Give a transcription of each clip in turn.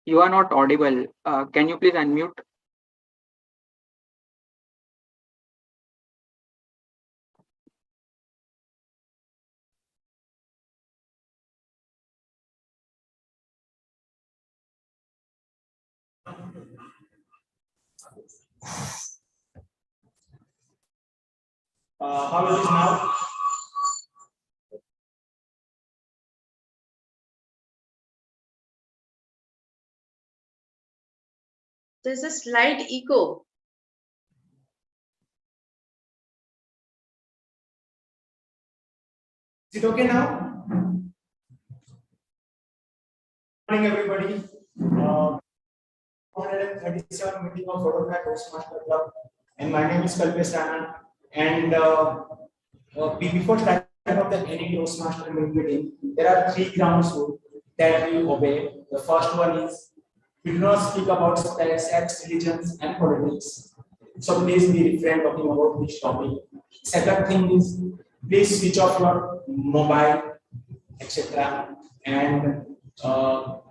You are not audible. Can you please unmute? How it is now? There's a slight echo. Is it okay now? Good morning, everybody. 137 meeting of Vadodara Toastmaster Club, and my name is Kalpesh Rana. And before starting of the any Toastmaster meeting, there are 3 grounds rule that we obey. The first one is we do not speak about sex, religions, and politics. So please be refrain talking about this topic. Second thing is please switch off your mobile, etc. And for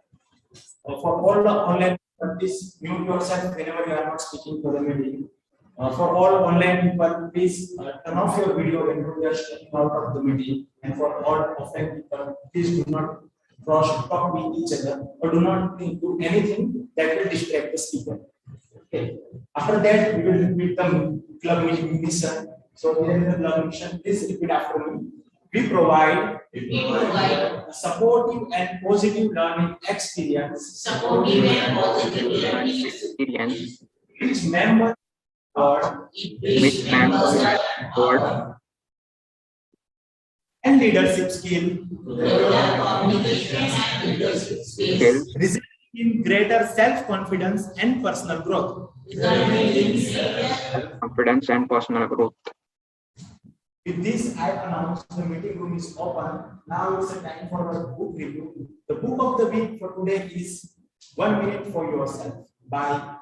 all the online, please mute yourself whenever you are not speaking for the meeting. For all online people, please turn off your video when you are stepping out of the meeting. And for all offline people, please do not talk with each other or do not do anything that will distract the speaker. Okay. After that, we will repeat the club meeting mission. So here is the club mission. Please repeat after me. We provide a supportive and positive learning experience. Which member and leadership skill. Resulting in greater self-confidence and personal growth. Confidence and personal growth. With this, I announce the meeting room is open. Now it's a time for our book review. The book of the week for today is 1 Minute for Yourself by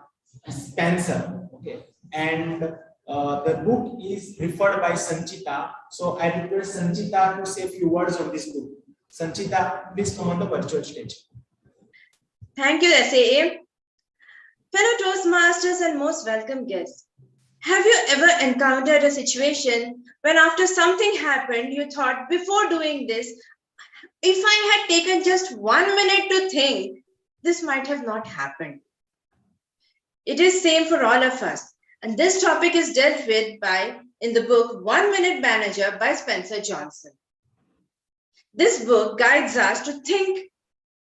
Spencer. Okay, and the book is referred by Sanchita. So I request Sanchita to say a few words on this book. Sanchita, please come on the virtual stage. Thank you, SAA. Fellow Toastmasters and most welcome guests. Have you ever encountered a situation when after something happened, you thought before doing this, if I had taken just 1 minute to think, this might have not happened. It is same for all of us. And this topic is dealt with in the book 1 Minute Manager by Spencer Johnson. This book guides us to think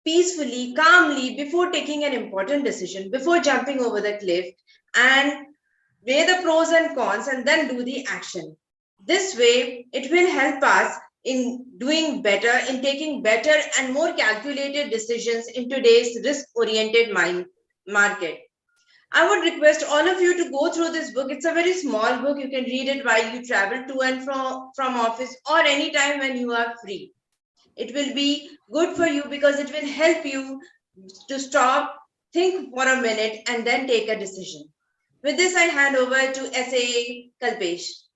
peacefully, calmly before taking an important decision, before jumping over the cliff, and weigh the pros and cons and then do the action. This way, it will help us in doing better, in taking better and more calculated decisions in today's risk-oriented market. I would request all of you to go through this book. It's a very small book. You can read it while you travel to and from office or anytime when you are free. It will be good for you because it will help you to stop, think for a minute, and then take a decision. With this, I hand over to SAA Kalpesh.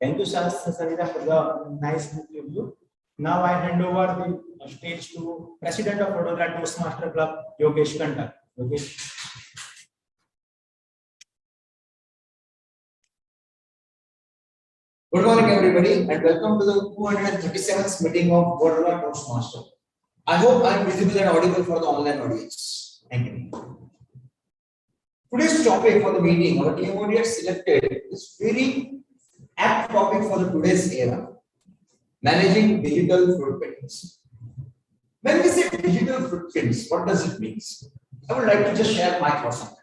Thank you, Sarita, for the nice book review. Now I hand over the stage to President of Vadodara Toastmaster Club, Yogesh Kantar. Yogesh. Good morning, everybody, and welcome to the 237th meeting of Vadodara Toastmaster. I hope I am visible and audible for the online audience. Thank you. Today's topic for the meeting, our team audience selected is very apt topic for the today's era: managing digital footprints. When we say digital footprints, what does it mean? I would like to just share my thoughts on that.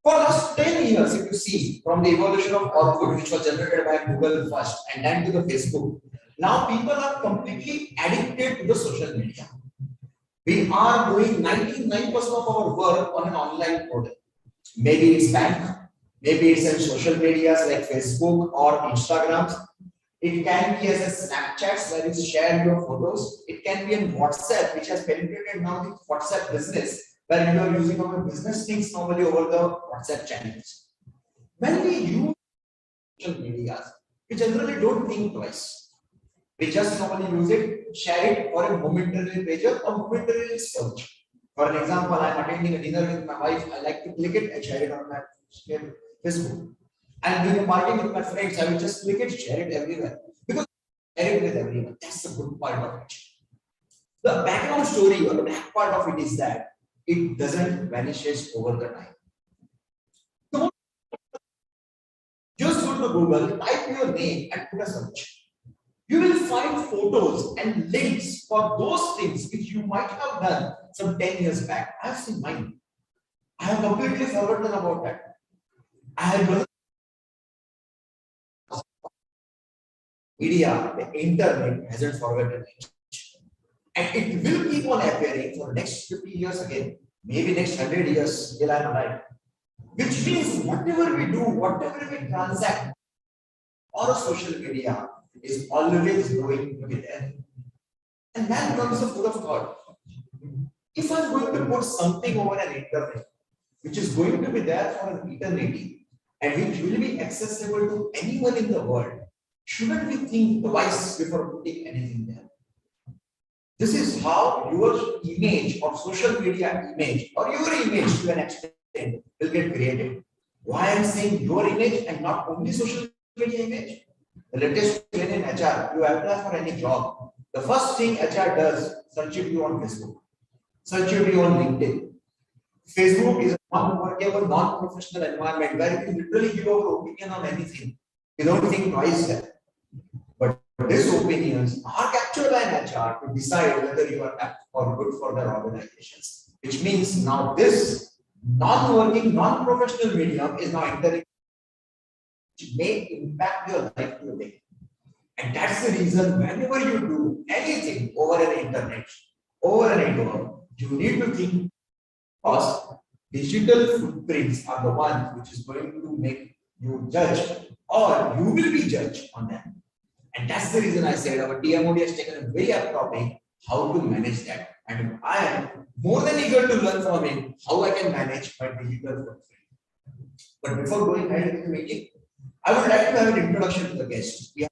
For last 10 years, if you see, from the evolution of Orkut, which was generated by Google first, and then to the Facebook, now people are completely addicted to the social media. We are doing 99% of our work on an online portal. Maybe it's bank, maybe it's in social medias like Facebook or Instagram. It can be as a Snapchat where you share your photos. It can be in WhatsApp, which has penetrated now the WhatsApp business, where you are using our business things normally over the WhatsApp channels. When we use social media, we generally don't think twice. We just normally use it, share it for a momentary pleasure or momentary search. For an example, I'm attending a dinner with my wife. I like to click it and share it on my Facebook. I'm doing a party with my friends. I will just click it, share it everywhere. Because share it with everyone. That's the good part of it. The background story or the back part of it is that it doesn't vanishes over the time. So just go to Google, type your name and put a search. You will find photos and links for those things which you might have done some 10 years back. I have seen mine. I have completely forgotten about that. I have done media, the internet hasn't forgotten it. And it will keep on appearing for the next 50 years again, maybe next 100 years till I'm alive. Which means whatever we do, whatever we transact on social media is always going to be there. And that comes the full of thought. If I'm going to put something over an internet, which is going to be there for an eternity, and which will be accessible to anyone in the world, shouldn't we think twice before putting anything there? This is how your image or social media image or your image to an extent will get created. Why I'm saying your image and not only social media image? The latest trend in HR, you apply for any job. The first thing HR does, search you on Facebook, search you on LinkedIn. Facebook is a non-workable, non-professional environment where you literally give your opinion on anything. You don't think twice there. But these opinions are captured by an HR to decide whether you are apt or good for their organizations. Which means now this non-working, non-professional medium is now entering, which may impact your life today. And that's the reason whenever you do anything over an internet, over a network, you need to think because digital footprints are the one which is going to make you judge or you will be judged on them. And that's the reason I said our TMOD has taken a very up topic, how to manage that. And I am more than eager to learn from him how I can manage my digital footprint. But before going ahead with the meeting, I would like to have an introduction to the guest. We have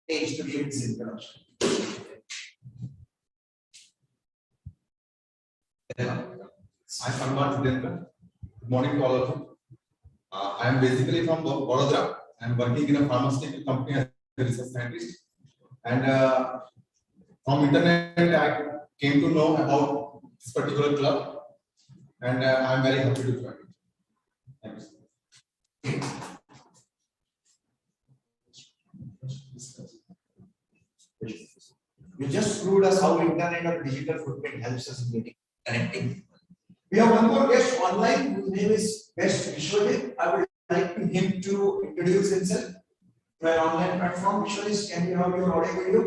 stage to give this introduction. I'm Anwar Jitendra. Good morning to all of you. I am basically from Vadodara. I am working in a pharmaceutical company as a research scientist. And from internet, I came to know about this particular club. And I am very happy to join it. Thank you. You just proved us how internet or digital footprint helps us in getting connecting. We have one more guest online whose name is Best Vishwajit. I would like him to introduce himself to an online platform. Vishwajit, can you have your audio video?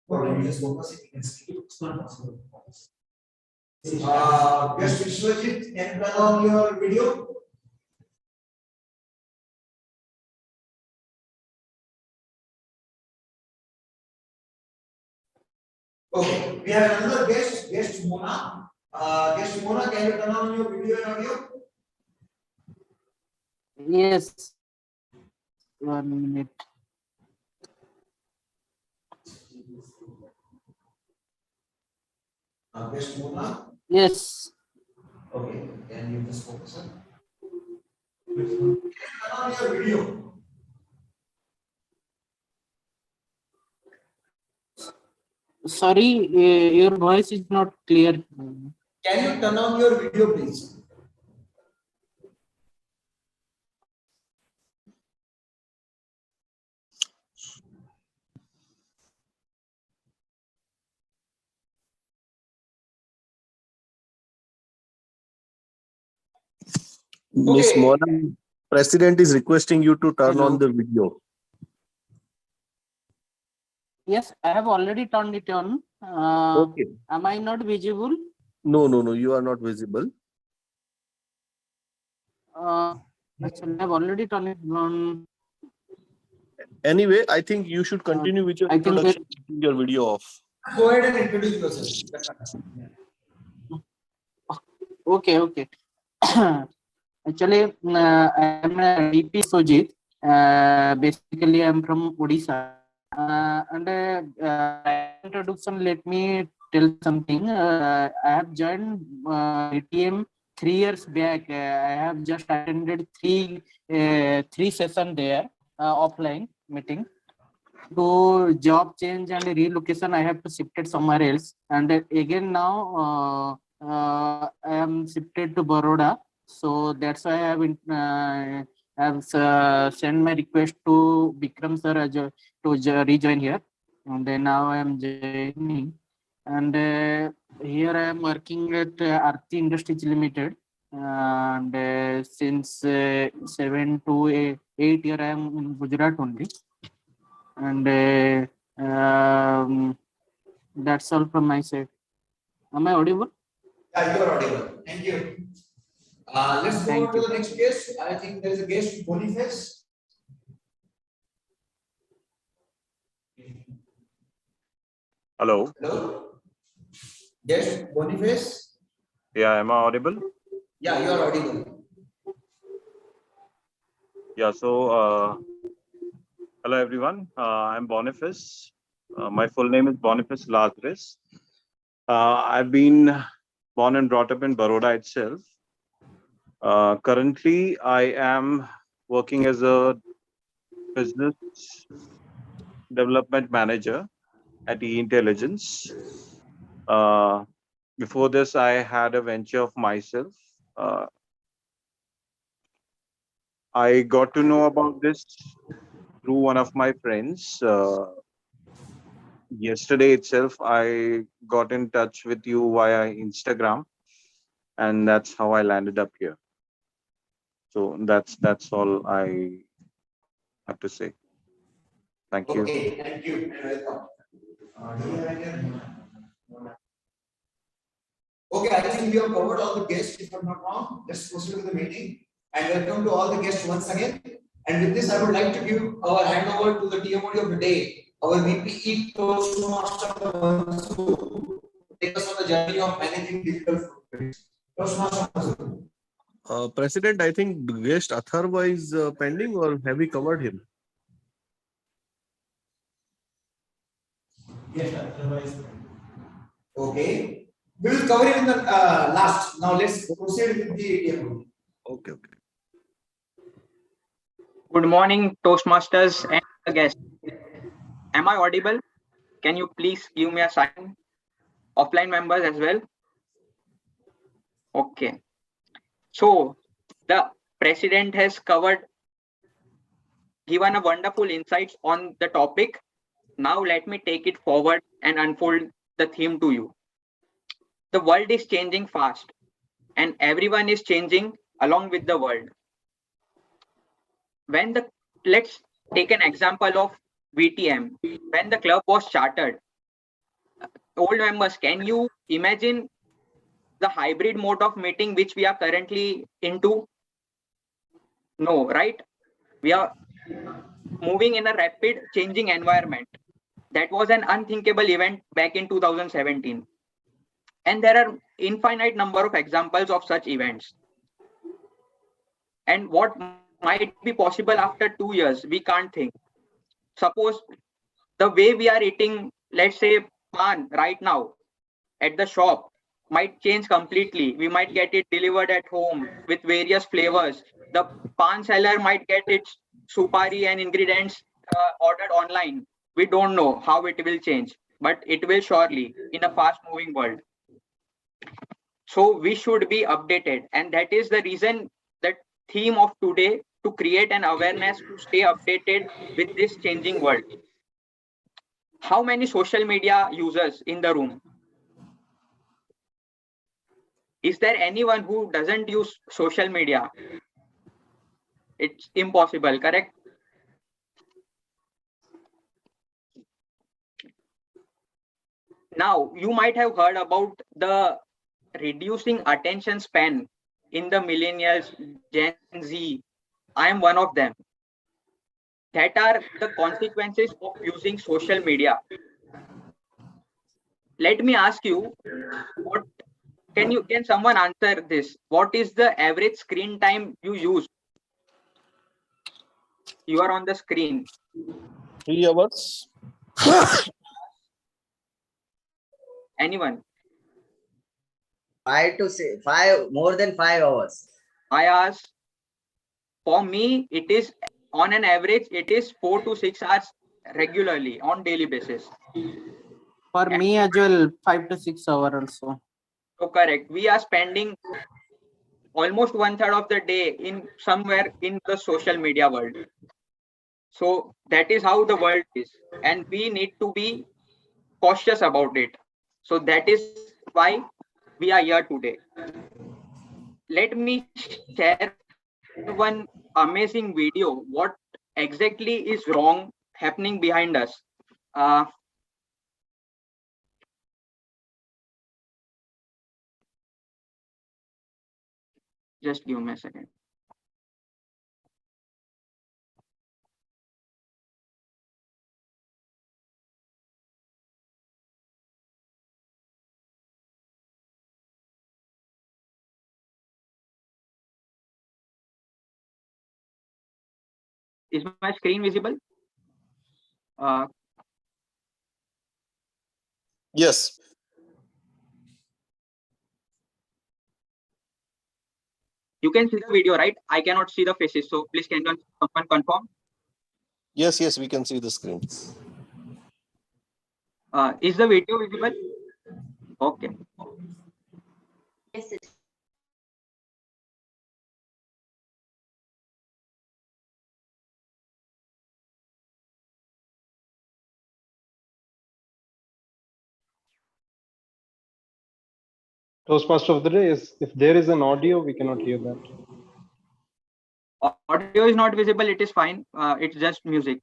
Or can you just focus it? It's not possible. Best Vishwajit, can you turn on your video? Okay, we have another guest Mona. Guest Mona, can you turn on your video and audio? Yes. 1 minute. Guest Mona. Yes. Okay, can you just focus on? Can you turn on your video? Sorry, your voice is not clear. Can you turn on your video, please? Miss Okay. Mona, President is requesting you to turn Hello. on the video. Yes, I have already turned it on. Okay. Am I not visible? No, you are not visible. Actually, I have already turned it on. Anyway, I think you should continue with your I can introduction, keeping your video off. Go ahead and introduce yourself. Okay. Actually, I am DP Sojit. Basically, I am from Odisha. And introduction, let me tell something. I have joined VTM 3 years back. I have just attended three sessions there, offline meeting. To job change and relocation, I have to shifted somewhere else. And again now, I am shifted to Baroda. So that's why I have sent my request to Bikram sir to rejoin here. And then now I am joining. And here I am working at Aarti Industries Limited. And since 7 to 8 years, I am in Gujarat only. And that's all from my side. Am I audible? Yeah, you are audible. Thank you. Let's go Thank on to you. the next guest. I think there is a guest, Boniface. Hello. Hello. Guest, Boniface. Yeah, am I audible? Yeah, you are audible. Yeah, so hello everyone. I'm Boniface. My full name is Boniface Lazarus. I've been born and brought up in Baroda itself. Currently, I am working as a business development manager at E-Intelligence. Before this, I had a venture of myself. I got to know about this through one of my friends. Yesterday itself, I got in touch with you via Instagram, and that's how I landed up here. So that's all I have to say. Thank you. Okay, thank you and welcome. Do you have any? Okay, I think we have covered all the guests, if I'm not wrong. Let's proceed with the meeting. And welcome to all the guests once again. And with this, I would like to give our handover to the TMOD of the day, our VPE Toastmaster Mansoor, to take us on the journey of managing digital footprints. Toastmaster Mansoor. President, I think the guest Atharva is pending, or have we covered him? Yes, otherwise. Okay. We will cover it in the last. Now let's proceed with the TMOD. Okay. Good morning, Toastmasters and the guests. Am I audible? Can you please give me a sign? Offline members as well. Okay. So the president has given a wonderful insights on the topic. Now let me take it forward and unfold the theme to you. The world is changing fast, and everyone is changing along with the world. Let's take an example of VTM. When the club was chartered, old members, can you imagine the hybrid mode of meeting which we are currently into? No, right? We are moving in a rapid changing environment. That was an unthinkable event back in 2017. And there are infinite number of examples of such events. And what might be possible after 2 years, we can't think. Suppose the way we are eating, let's say, pan right now at the shop might change completely. We might get it delivered at home with various flavors. The pan seller might get its supari and ingredients ordered online. We don't know how it will change, but it will surely in a fast moving world. So we should be updated, and that is the reason that theme of today, to create an awareness to stay updated with this changing world. How many social media users in the room? Is there anyone who doesn't use social media? It's impossible, correct? Now, you might have heard about the reducing attention span in the millennials, Gen Z. I am one of them. That are the consequences of using social media. Let me ask you, what Can someone answer this? What is the average screen time you use? You are on the screen. 3 hours. Anyone? 5 to 6, 5 more than 5 hours. I ask. For me, it is on an average, it is 4 to 6 hours regularly on daily basis. For me as well, 5 to 6 hours also. So correct. We are spending almost 1/3 of the day in somewhere in the social media world. So that is how the world is, and we need to be cautious about it. So that is why we are here today. Let me share one amazing video. What exactly is wrong happening behind us? Uh, just give me a second. Is my screen visible? Uh, Yes. you can see the video, right? I cannot see the faces, so please can someone confirm? Yes, we can see the screen. Is the video visible? Okay. Yes, it Toastmaster of the day is if there is an audio, we cannot hear that. Audio is not visible. It is fine. It's just music.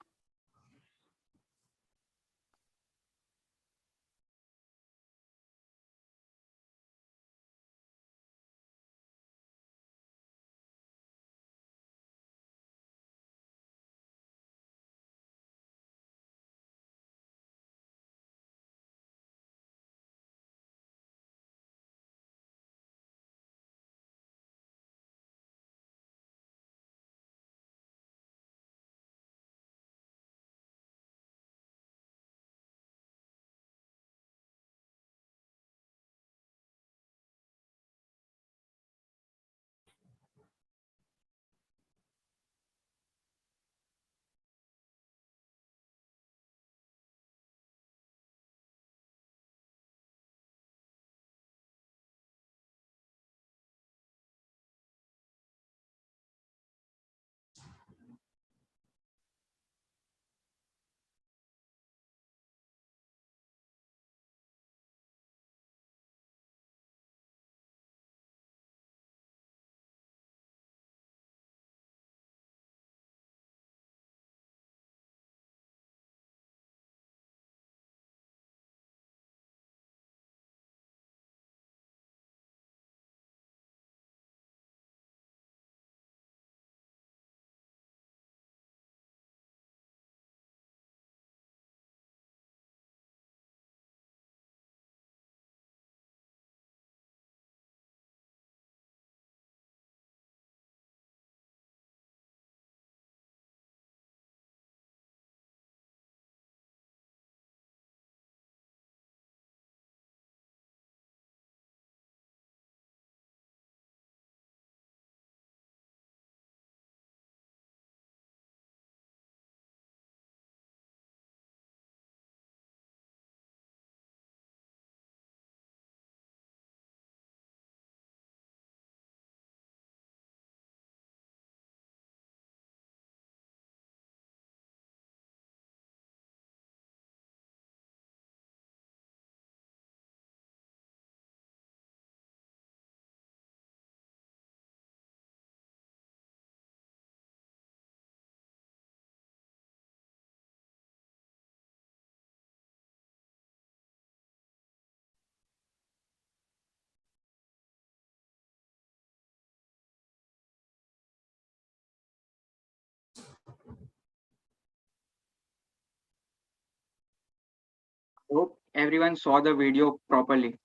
Hope everyone saw the video properly.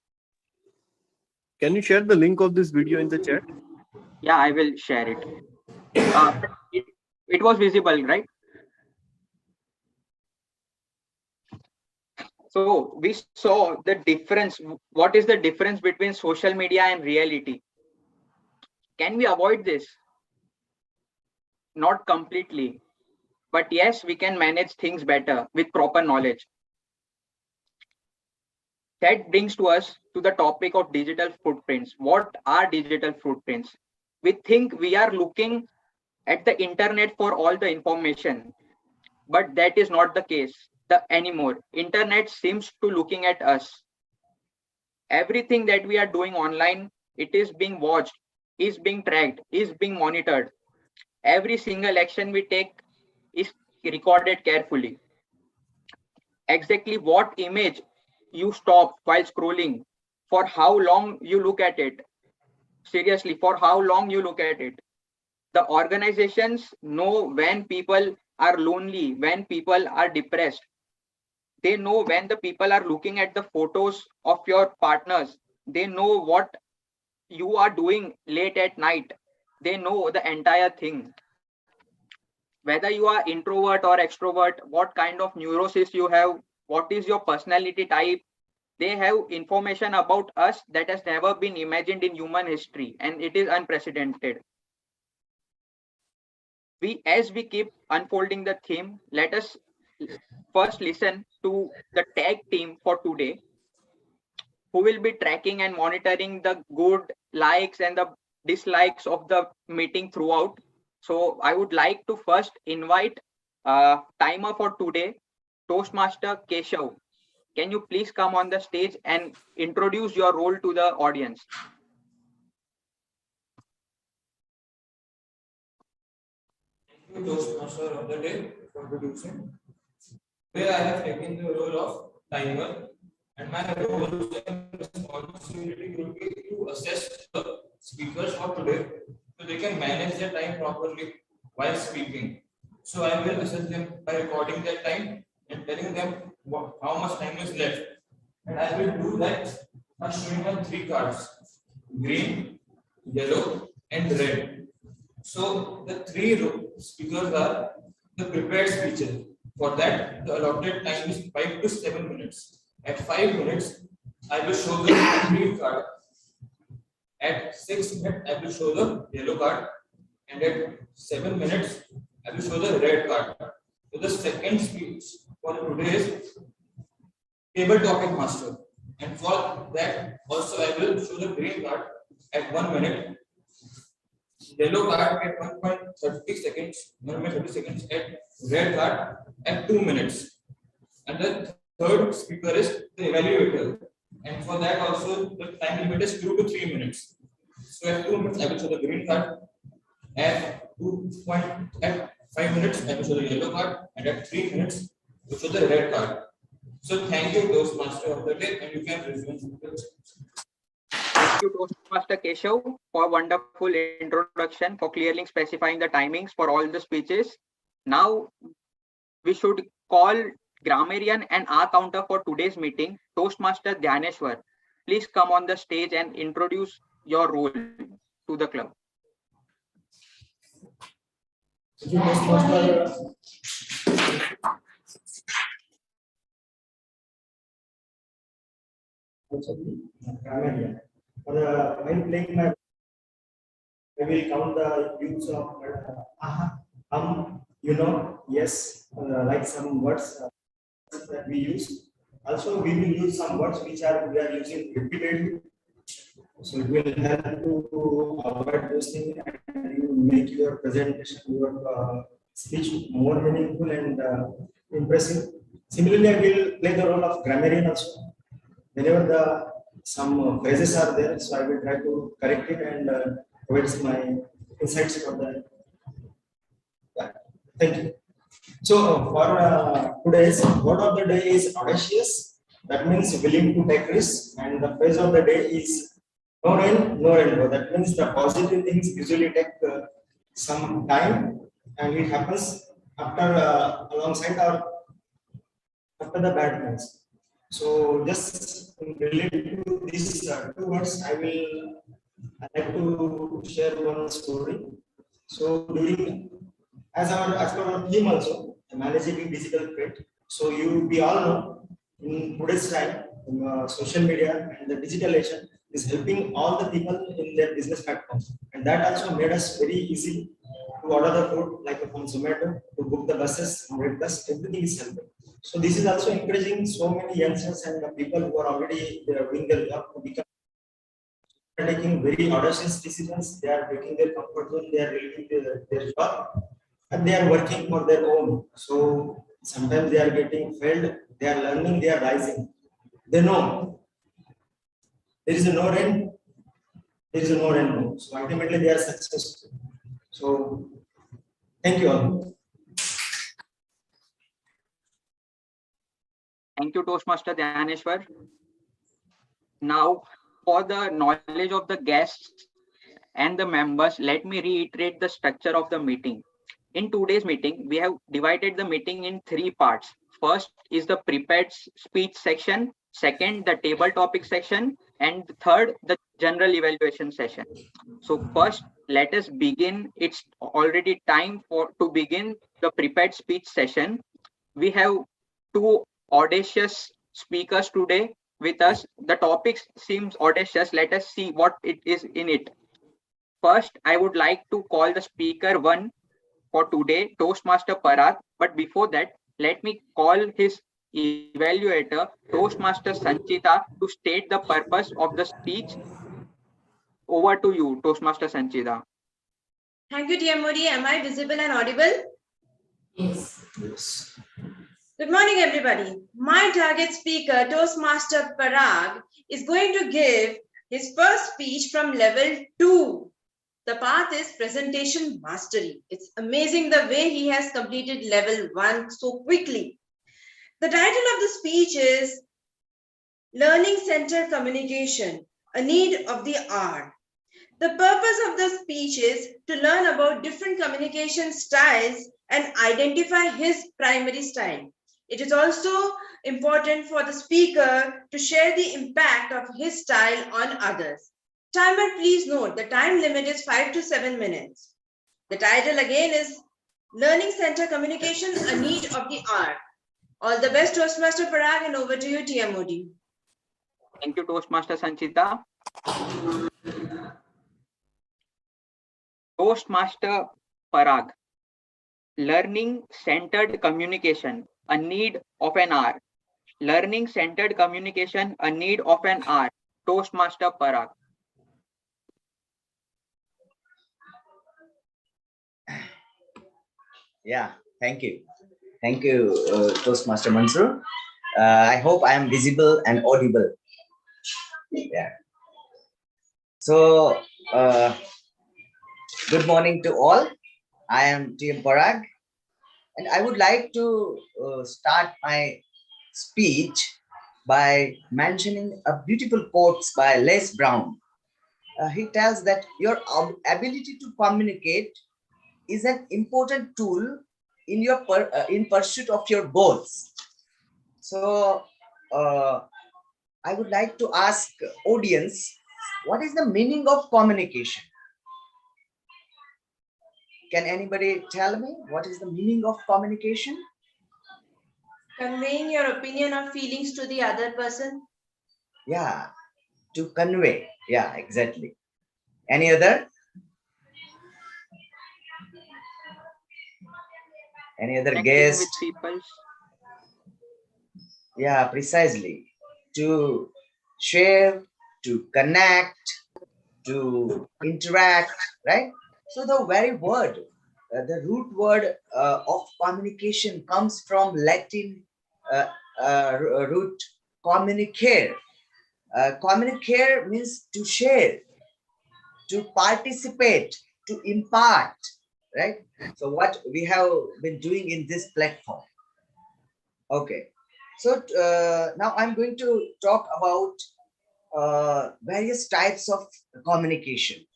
Can you share the link of this video in the chat? Yeah, I will share it. It was visible, right? So we saw the difference. What is the difference between social media and reality? Can we avoid this? Not completely, but yes, we can manage things better with proper knowledge. That brings to us to the topic of digital footprints. What are digital footprints? We think we are looking at the internet for all the information, but that is not the case anymore. Internet seems to looking at us. Everything that we are doing online, it is being watched, is being tracked, is being monitored. Every single action we take is recorded carefully. Exactly what image you stop while scrolling, for how long you look at it. Seriously, for how long you look at it. The organizations know when people are lonely, when people are depressed. They know when the people are looking at the photos of your partners. They know what you are doing late at night. They know the entire thing. Whether you are introvert or extrovert, what kind of neurosis you have, what is your personality type, they have information about us that has never been imagined in human history, and it is unprecedented. As we keep unfolding the theme, let us first listen to the tag team for today, who will be tracking and monitoring the good likes and the dislikes of the meeting throughout. So I would like to first invite timer for today, Toastmaster Keshav. Can you please come on the stage and introduce your role to the audience? Thank you, Toastmaster of the day, for introducing. Today I have taken the role of timer, and my role and responsibility will be to assess the speakers for today so they can manage their time properly while speaking. So I will assess them by recording their time and telling them how much time is left. And I will do that by showing them three cards: green, yellow, and red. So the three speakers are the prepared speeches. For that, the allotted time is 5 to 7 minutes. At 5 minutes, I will show the green card. At 6 minutes, I will show the yellow card. And at 7 minutes, I will show the red card. So the second speech for today is table topic master. And for that, also I will show the green card at 1 minute, yellow card at 1.30 seconds, 1.30 seconds, at red card at 2 minutes. And the third speaker is the evaluator. And for that also the time limit is 2 to 3 minutes. So at 2 minutes I will show the green card. At 5 minutes I will show the yellow card, and at 3 minutes I will show the red card. So thank you, Toastmaster of the day, and you can resume. Thank you, Toastmaster Keshav, for wonderful introduction, for clearly specifying the timings for all the speeches. Now we should call grammarian and our counter for today's meeting, Toastmaster Dhyaneshwar. Please come on the stage and introduce your role to the club. Thank you, Toastmaster. Grammarian. When playing my, I will count the use of you know, yes, like some words that we use. Also, we will use some words which we are using repeatedly. So it will help to avoid those things and you make your presentation, your speech more meaningful and impressive. Similarly, I will play the role of grammarian also. Whenever some phrases are there, so I will try to correct it and provide my insights for that. Yeah. Thank you. So for today's word of the day is audacious. That means willing to take risks, and the phrase of the day is no rain, no rainbow. That means the positive things usually take some time, and it happens after alongside or after the bad things. So just related to these two words, I like to share one story. So during as per our theme also, managing digital threat. So we all know in today's time, social media and the digitalization is helping all the people in their business platforms, and that also made us very easy to order the food like from Zomato, to book the buses, red bus, everything is helping. So this is also encouraging so many youngsters and the people who are already doing their job to become taking very audacious decisions. They are taking their comfort zone. They are leaving their job and they are working for their own. So sometimes they are getting failed. They are learning. They are rising. They know there is a no rain. There is a no rain. No. So ultimately they are successful. So thank you all. Thank you, Toastmaster Dhaneshwar. Now, for the knowledge of the guests and the members, let me reiterate the structure of the meeting. In today's meeting, we have divided the meeting in three parts. First is the prepared speech section, second, the table topic section, and third, the general evaluation session. So first, let us begin. It's already time to begin the prepared speech session. We have two audacious speakers today with us. The topic seems audacious. Let us see what it is in it. First, I would like to call the speaker one for today, Toastmaster Parag. But before that, let me call his evaluator, Toastmaster Sanchita, to state the purpose of the speech. Over to you, Toastmaster Sanchita. Thank you, TM Modi. Am I visible and audible? Yes. Good morning, everybody. My target speaker, Toastmaster Parag, is going to give his first speech from level 2. The path is presentation mastery. It's amazing the way he has completed level 1 so quickly. The title of the speech is Learning Center Communication, a Need of the Hour. The purpose of the speech is to learn about different communication styles and identify his primary style. It is also important for the speaker to share the impact of his style on others. Timer, please note the time limit is 5 to 7 minutes. The title again is Learning Center Communication, a Need of the Hour. All the best, Toastmaster Parag, and over to you, TM Modi. Thank you, Toastmaster Sanchita. Toastmaster Parag. Learning centered communication, a need of an hour. Learning centered communication, a need of an hour. Toastmaster Parag. Yeah, thank you. Thank you, Toastmaster Mansur. I hope I am visible and audible. Yeah. So, good morning to all. I am TM Parag, and I would like to start my speech by mentioning a beautiful quote by Les Brown. He tells that your ability to communicate is an important tool in your in pursuit of your goals. So I would like to ask audience, what is the meaning of communication? Can anybody tell me what is the meaning of communication? Conveying your opinion or feelings to the other person. Yeah, to convey. Yeah, exactly. Any other? Any other guest? With people. Yeah, precisely. To share, to connect, to interact, right? So the very word, the root word of communication comes from Latin root communicare. Communicare means to share, to participate, to impart, right? So what we have been doing in this platform. Okay, so now I'm going to talk about various types of communication.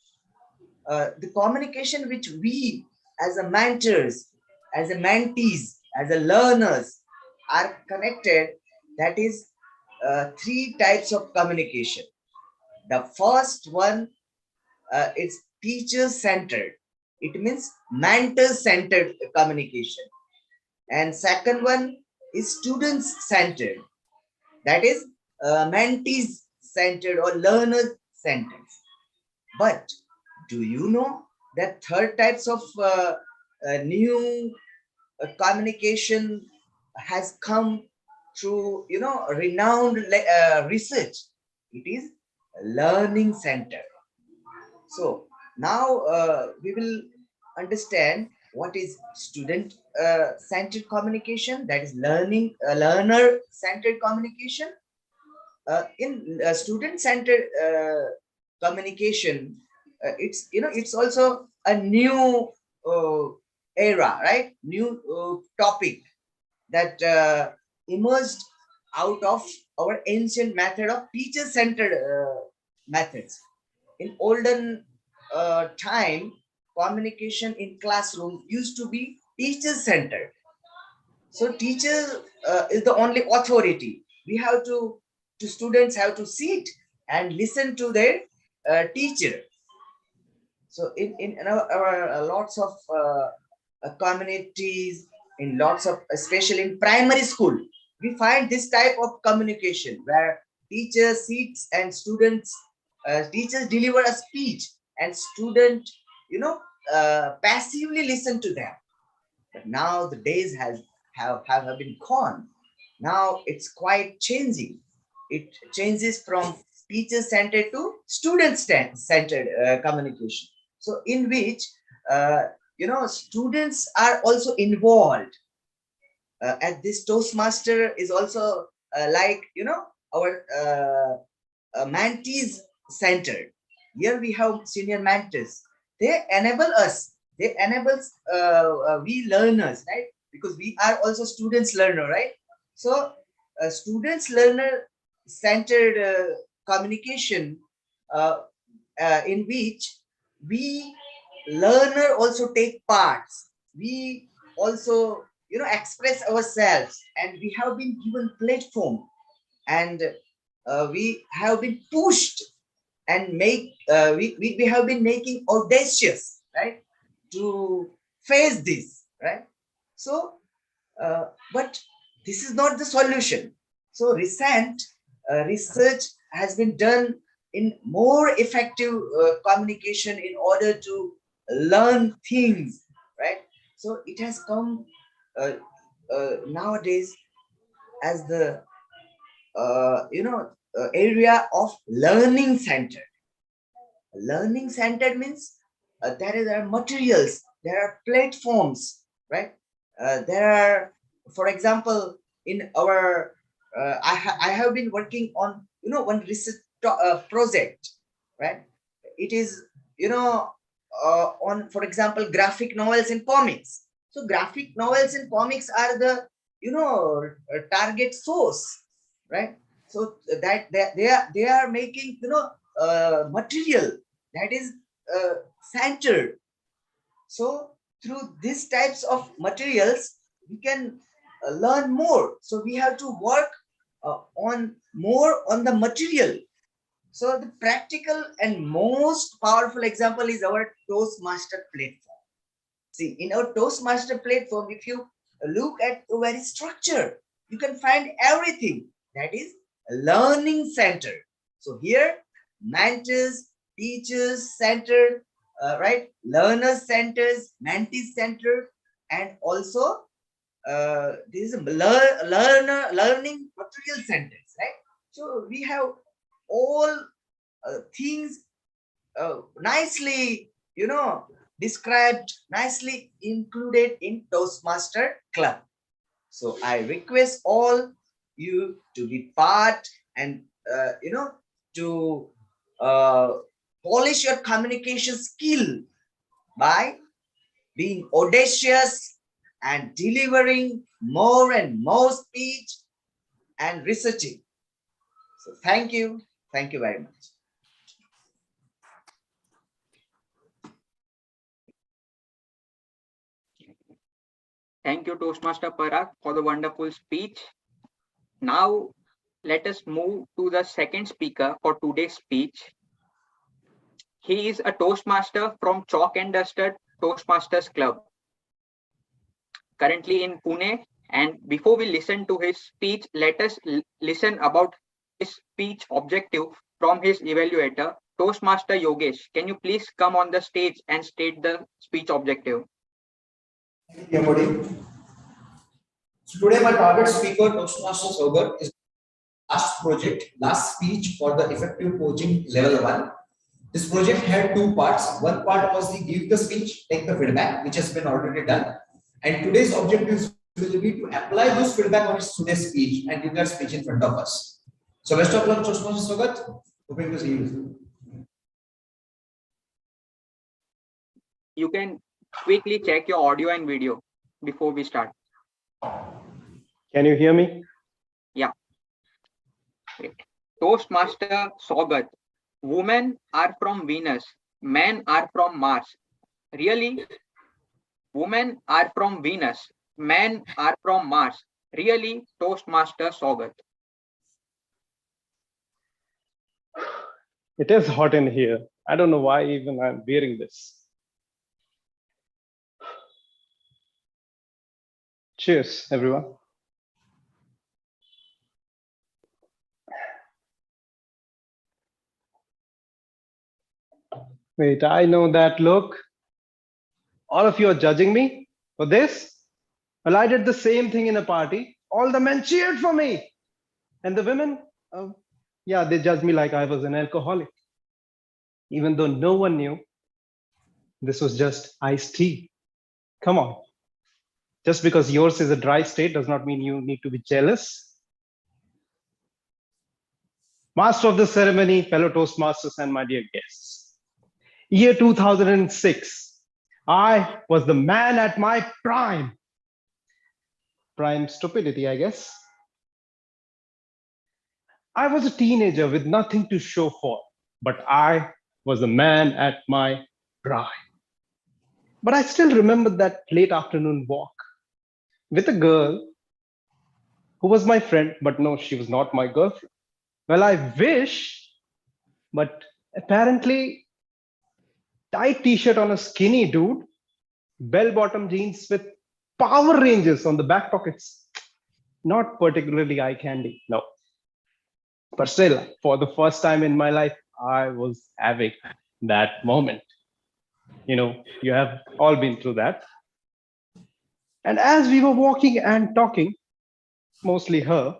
The communication which we as a mentors, as a mentees, as a learners are connected, that is three types of communication. The first one is teacher-centered. It means mentor-centered communication. And second one is students-centered. That is mentees-centered or learner-centered. But do you know that third types of new communication has come through renowned research? It is learning center. So now we will understand what is student centered communication, that is learner centered communication. In student centered communication, it's also a new era, right? New topic that emerged out of our ancient method of teacher-centered methods. In olden time, communication in classroom used to be teacher-centered. So teacher is the only authority. We have to students have to sit and listen to their teacher. So in our lots of communities, in lots of, especially in primary school, we find this type of communication where teacher sits and students, teachers deliver a speech and student, passively listen to them. But now the days have been gone. Now it's quite changing. It changes from teacher-centered to student-centered communication. So in which students are also involved. And this Toastmaster is also like our mentees centered. Here we have senior mentors. They enable us. They enable we learners, right? Because we are also students learner, right? So students learner centered communication, in which we learner also take parts. We also express ourselves, and we have been given platform, and we have been pushed and we have been making audacious, right, to face this, right? So but this is not the solution. So recent research has been done in more effective communication in order to learn things, right? So it has come nowadays as the area of learning center. Learning centered means there are materials, there are platforms, right? There are, for example, in our I have been working on one research project, right? It is on, for example, graphic novels and comics. So graphic novels and comics are the target source, right? So that they are making material that is centered. So through these types of materials, we can learn more. So we have to work on more on the material. So the practical and most powerful example is our Toastmaster platform. See, in our Toastmaster platform, if you look at the very structure, you can find everything that is learning center. So here, mentors, teachers centered, right? Learners centers, mentees centered, and also this is learning material centers, right? So we have all things nicely, described, nicely included in Toastmaster Club. So I request all you to be part and to polish your communication skill by being audacious and delivering more and more speech and researching. So thank you very much. Thank you, Toastmaster Parag, for the wonderful speech. Now, let us move to the second speaker for today's speech. He is a Toastmaster from Chalk and Duster Toastmasters Club, currently in Pune. And before we listen to his speech, let us listen about his speech objective from his evaluator, Toastmaster Yogesh. Can you please come on the stage and state the speech objective? Thank you, everybody. So today my target speaker, Toastmaster Sagar, is last speech for the effective coaching level 1. This project had two parts. One part was the give the speech, take the feedback, which has been already done. And today's objective will be to apply those feedback on today's speech and give that speech in front of us. So best of luck, Toastmaster Sagar. Hoping to see you. You can quickly check your audio and video before we start. Can you hear me? Yeah. Great. Toastmaster Sogat. Women are from Venus, men are from Mars. Really? Women are from Venus, men are from Mars. Really, Toastmaster Sogat? It is hot in here. I don't know why even I'm wearing this. Cheers, everyone. Wait, I know that look. All of you are judging me for this? Well, I did the same thing in a party. All the men cheered for me. And the women, yeah, they judged me like I was an alcoholic. Even though no one knew this was just iced tea. Come on. Just because yours is a dry state does not mean you need to be jealous. Master of the ceremony, fellow Toastmasters, and my dear guests. Year 2006, I was the man at my prime. Prime stupidity, I guess. I was a teenager with nothing to show for, but I was the man at my prime. But I still remember that late afternoon walk with a girl who was my friend, but no, she was not my girlfriend. Well, I wish, but apparently tight t-shirt on a skinny dude, bell-bottom jeans with Power Rangers on the back pockets. Not particularly eye candy, no. But still, for the first time in my life, I was having that moment. You know, you have all been through that. And as we were walking and talking, mostly her,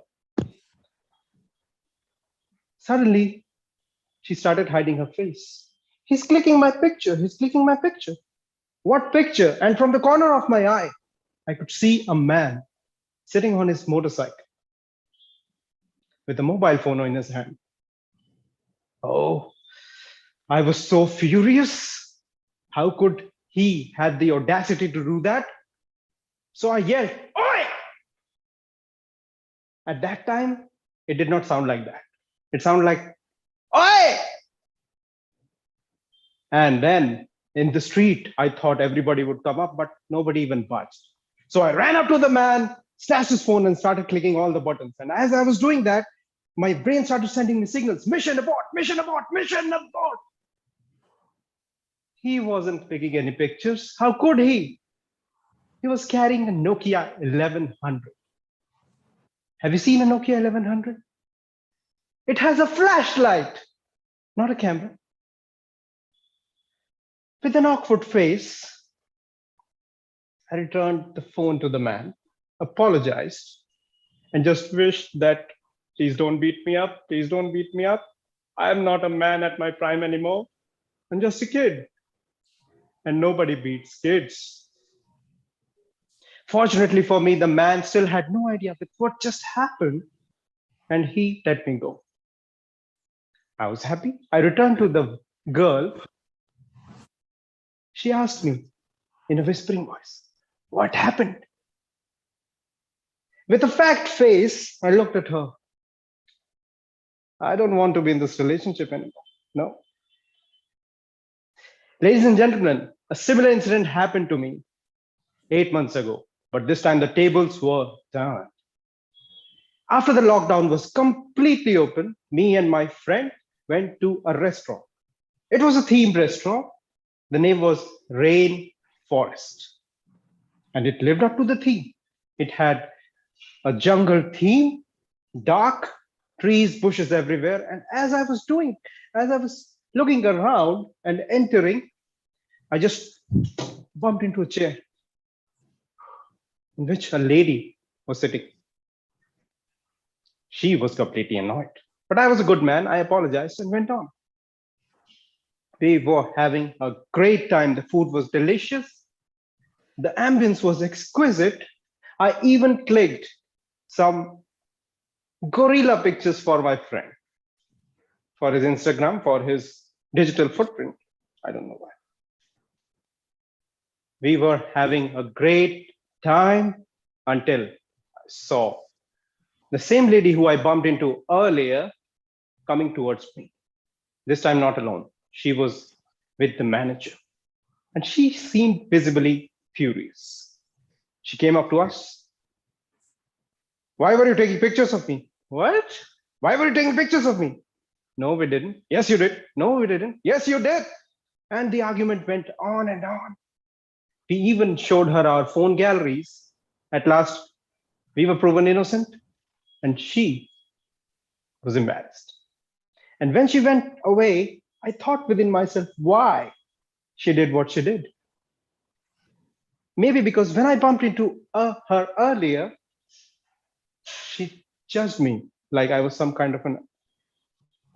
suddenly she started hiding her face. He's clicking my picture. He's clicking my picture. What picture? And from the corner of my eye, I could see a man sitting on his motorcycle with a mobile phone in his hand. Oh, I was so furious. How could he have the audacity to do that? So I yelled, "Oi!" At that time, it did not sound like that. It sounded like, "Oi!" And then in the street, I thought everybody would come up, but nobody even budged. So I ran up to the man, snatched his phone, and started clicking all the buttons. And as I was doing that, my brain started sending me signals: mission abort, mission abort, mission abort. He wasn't taking any pictures. How could he? He was carrying a Nokia 1100. Have you seen a Nokia 1100? It has a flashlight, not a camera. With an awkward face, I returned the phone to the man, apologized, and just wished that, please don't beat me up, please don't beat me up. I am not a man at my prime anymore. I'm just a kid. And nobody beats kids. Fortunately for me, the man still had no idea with what just happened, and he let me go. I was happy. I returned to the girl. She asked me in a whispering voice, "What happened?" With a fact face, I looked at her. I don't want to be in this relationship anymore. No. Ladies and gentlemen, a similar incident happened to me 8 months ago, but this time the tables were turned. After the lockdown was completely open, me and my friend went to a restaurant. It was a themed restaurant. The name was Rain Forest, and it lived up to the theme. It had a jungle theme, dark trees, bushes everywhere. And as I was looking around and entering, I just bumped into a chair in which a lady was sitting. She was completely annoyed. But I was a good man. I apologized and went on. We were having a great time. The food was delicious. The ambience was exquisite. I even clicked some gorilla pictures for my friend, for his Instagram, for his digital footprint. I don't know why. We were having a great time until I saw the same lady who I bumped into earlier coming towards me. This time not alone. She was with the manager, and she seemed visibly furious. She came up to us. Why were you taking pictures of me? What? Why were you taking pictures of me? No, we didn't. Yes, you did. No, we didn't. Yes, you did. And the argument went on and on. We even showed her our phone galleries. At last, we were proven innocent, and she was embarrassed. And when she went away, I thought within myself why she did what she did. Maybe because when I bumped into her earlier, she judged me like I was some kind of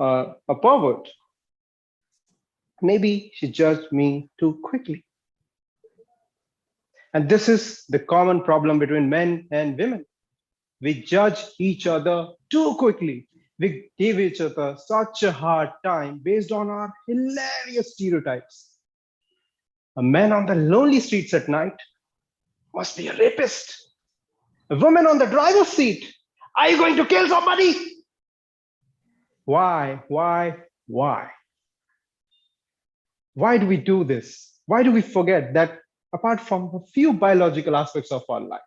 a pervert. Maybe she judged me too quickly. And this is the common problem between men and women. We judge each other too quickly. We give each other such a hard time based on our hilarious stereotypes. A man on the lonely streets at night must be a rapist. A woman on the driver's seat, are you going to kill somebody? Why? Why do we do this? Why do we forget that apart from a few biological aspects of our life,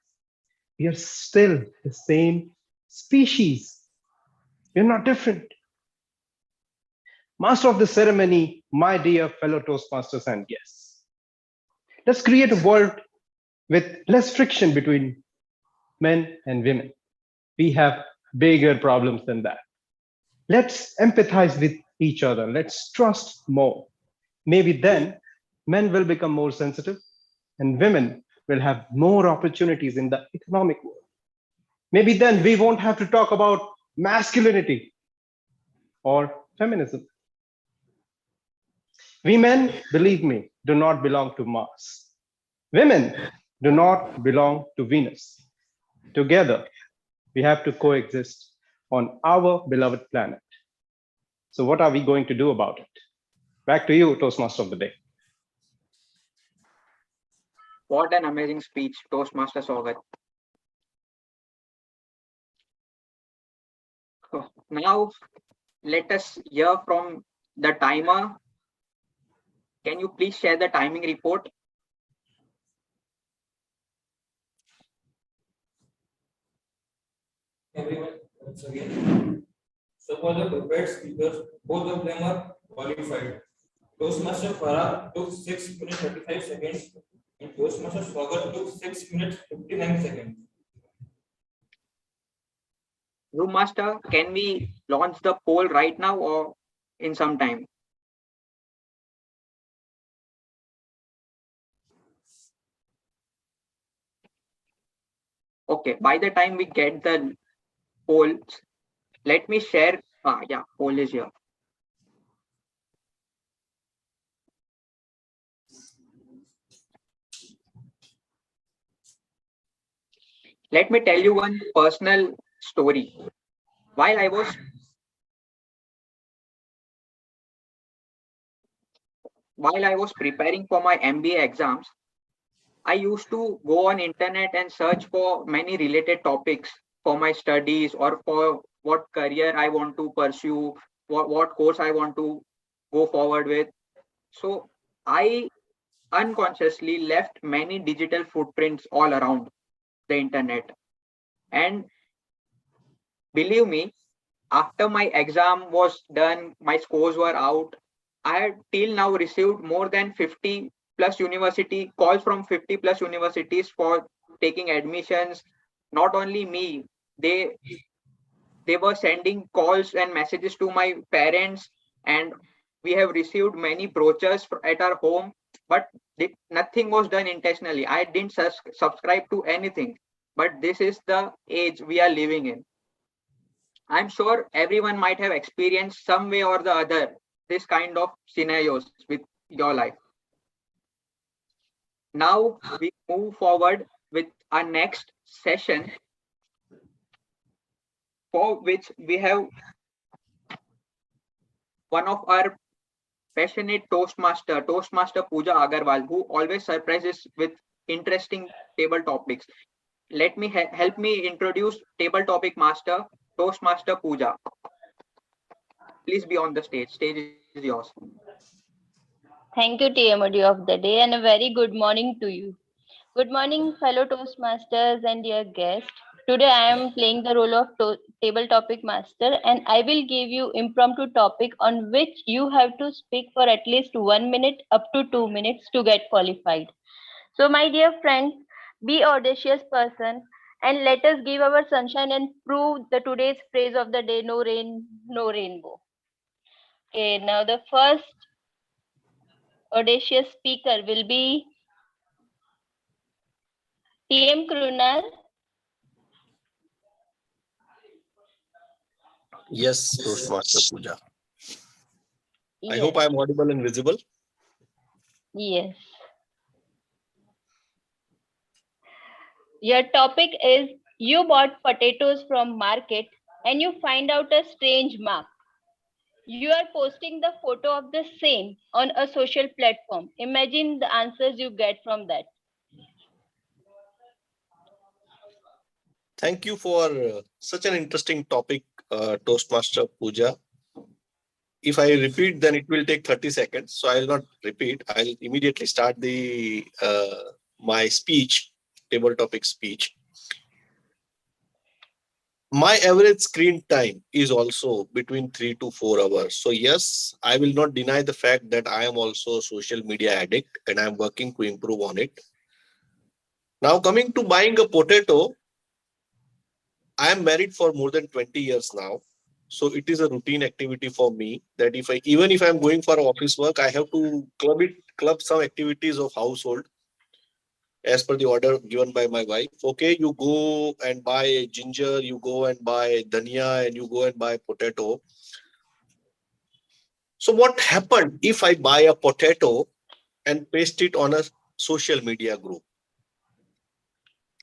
we are still the same species? We're not different. Master of the ceremony, my dear fellow Toastmasters and guests, let's create a world with less friction between men and women. We have bigger problems than that. Let's empathize with each other. Let's trust more. Maybe then men will become more sensitive and women will have more opportunities in the economic world. Maybe then we won't have to talk about masculinity or feminism. We men, believe me, do not belong to Mars. Women do not belong to Venus. Together, we have to coexist on our beloved planet. So what are we going to do about it? Back to you, Toastmaster of the day. What an amazing speech, Toastmaster Sagat. Now, let us hear from the timer. Can you please share the timing report? Everyone, once again. So for the prepared speakers, both of them are qualified. Toastmaster Farah took 6 minutes 35 seconds and Toastmaster Swagat took 6 minutes 59 seconds. Room Master, can we launch the poll right now or in some time? Okay, by the time we get the polls, let me share. Yeah, poll is here. Let me tell you one personal story. While I was preparing for my MBA exams, I used to go on internet and search for many related topics for my studies or for what career I want to pursue, what course I want to go forward with. So I unconsciously left many digital footprints all around the internet. And Believe me, after my exam was done, my scores were out. I had till now received more than 50 plus university calls from 50 plus universities for taking admissions. Not only me, they they were sending calls and messages to my parents, and we have received many brochures at our home, but nothing was done intentionally. I didn't subscribe to anything, but this is the age we are living in. I'm sure everyone might have experienced some way or the other this kind of scenarios with your life. Now we move forward with our next session, for which we have one of our passionate Toastmaster Pooja Agarwal, who always surprises with interesting table topics. Let me help me introduce table topic master, Toastmaster Pooja. Please be on the stage. Stage is yours. Thank you, TMOD of the day, and a very good morning to you. Good morning, fellow Toastmasters and dear guests. Today I am playing the role of table topic master, and I will give you impromptu topic on which you have to speak for at least 1 minute up to 2 minutes to get qualified. So, my dear friends, be audacious person and let us give our sunshine and prove the today's phrase of the day: no rain, no rainbow. Okay, now the first audacious speaker will be TM Krunal. Yes, Toastmaster Pooja. I Yes. hope I am audible and visible. Yes. Your topic is: you bought potatoes from market and you find out a strange mark. You are posting the photo of the same on a social platform. Imagine the answers you get from that. Thank you for such an interesting topic, Toastmaster Pooja. If I repeat, then it will take 30 seconds. So I'll not repeat. I'll immediately start the my speech, table topic speech. My average screen time is also between 3 to 4 hours. So yes, I will not deny the fact that I am also a social media addict and I'm working to improve on it. Now coming to buying a potato, I am married for more than 20 years now. So it is a routine activity for me that even if I'm going for office work, I have to club some activities of household as per the order given by my wife. Okay, you go and buy ginger, you go and buy dhania, and you go and buy potato. So what happened if I buy a potato and paste it on a social media group?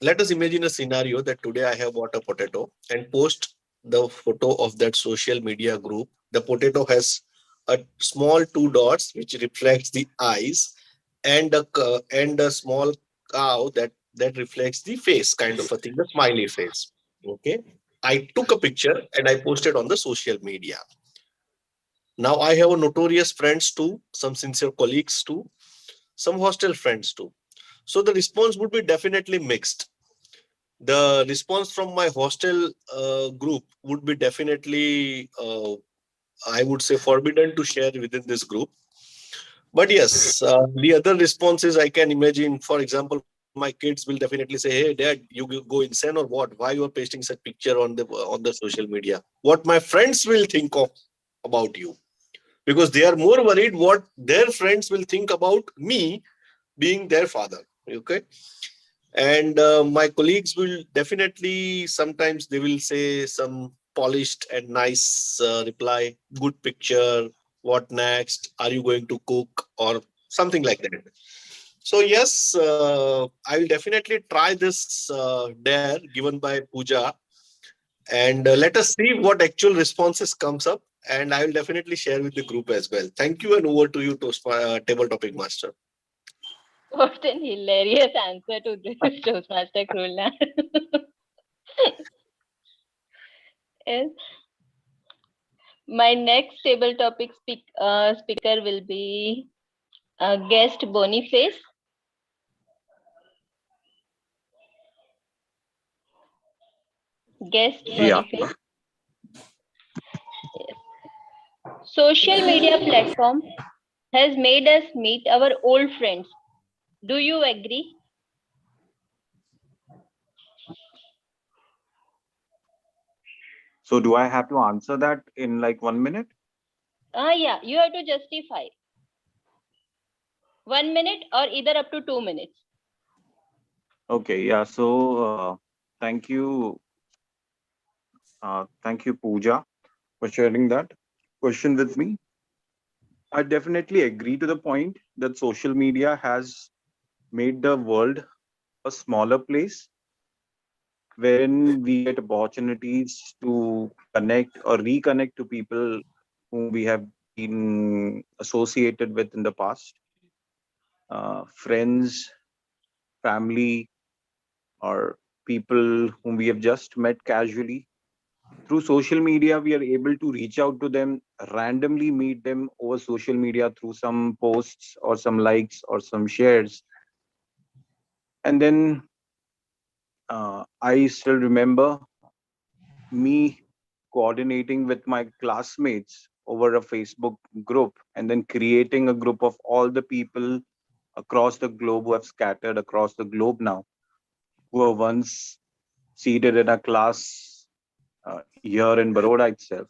Let us imagine a scenario that today I have bought a potato and post the photo of that social media group. The potato has a small 2 dots which reflects the eyes, and a small cow that reflects the face, kind of a thing, the smiley face. Okay, I took a picture and I posted on the social media. Now I have a notorious friends too, some sincere colleagues too, some hostile friends too. So the response would be definitely mixed. The response from my hostel group would be definitely, I would say, forbidden to share within this group. But yes, the other responses I can imagine. For example, my kids will definitely say, "Hey, Dad, you go insane or what? Why you are pasting such picture on the social media? What my friends will think of about you?" Because they are more worried what their friends will think about me being their father. Okay. And my colleagues will definitely, sometimes they will say some polished and nice reply, good picture, what next, are you going to cook, or something like that. So yes, I will definitely try this dare given by Pooja, and let us see what actual responses comes up, and I will definitely share with the group as well. Thank you, and over to you, table topic master. What an hilarious answer to this, Toastmaster Krulna. Yes. My next table topic speaker will be guest Boniface. Guest Yeah. Boniface. Social media platform has made us meet our old friends. Do you agree? So do I have to answer that in like 1 minute? Yeah, you have to justify. 1 minute or either up to 2 minutes. Okay, yeah. So thank you, Pooja, for sharing that question with me. I definitely agree to the point that social media has made the world a smaller place wherein we get opportunities to connect or reconnect to people whom we have been associated with in the past, friends, family, or people whom we have just met casually. Through social media, we are able to reach out to them, randomly meet them over social media through some posts or some likes or some shares. And then I still remember me coordinating with my classmates over a Facebook group and then creating a group of all the people across the globe who have scattered across the globe now, who were once seated in a class here in Baroda itself.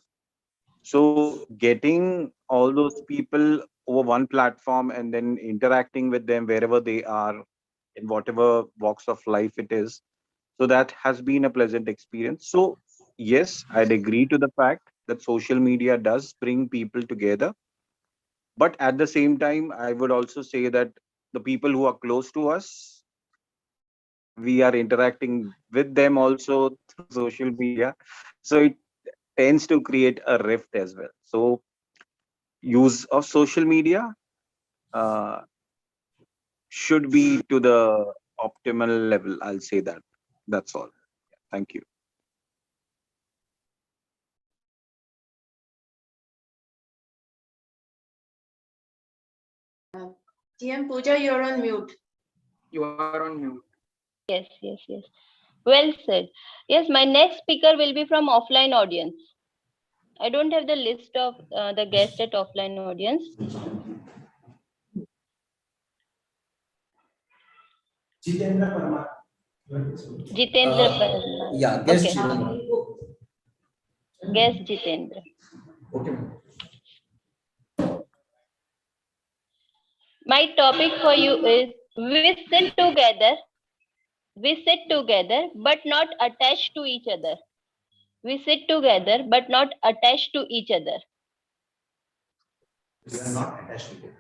So getting all those people over one platform and then interacting with them wherever they are, in whatever walks of life it is. So that has been a pleasant experience. So yes, I'd agree to the fact that social media does bring people together. But at the same time, I would also say that the people who are close to us, we are interacting with them also through social media. So it tends to create a rift as well. So use of social media uh, should be to the optimal level. I'll say that. That's all. Thank you. TM Pooja, you're on mute. You are on mute. Yes, yes, yes. Well said. Yes, my next speaker will be from offline audience. I don't have the list of the guests at offline audience. Jitendra Parmar. Jitendra Parmar. Yeah, guest Okay. Jitendra. Guest Jitendra. Okay. My topic for you is we sit together, but not attached to each other. We sit together, but not attached to each other. We are not attached to it.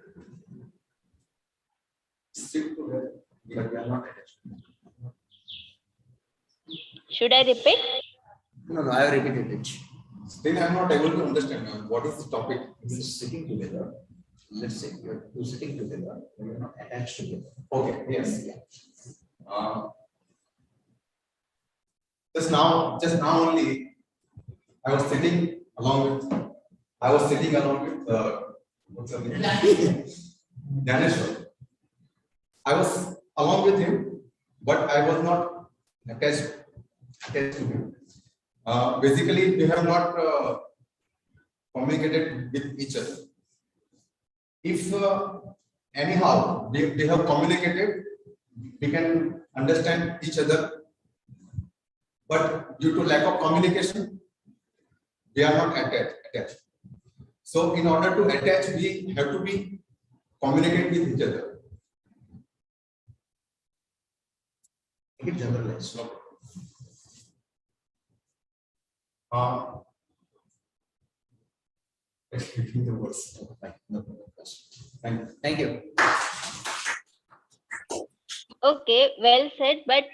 Stick together, but we are not attached. Should I repeat? No, I have repeated it. Still, I'm not able to understand what is the topic. We're sitting together. Let's say you're two sitting together, but you're not attached together. Okay, yes. Yeah. Just now only, I was sitting along with, what's her name? Dhaneshwar. I was along with him, but I was not attached to him. Basically, we have not communicated with each other. If anyhow we have communicated, we can understand each other, but due to lack of communication, we are not attached. So in order to attach, we have to be communicate with each other. Make it generalized. No. The words. Thank you. Okay, well said. But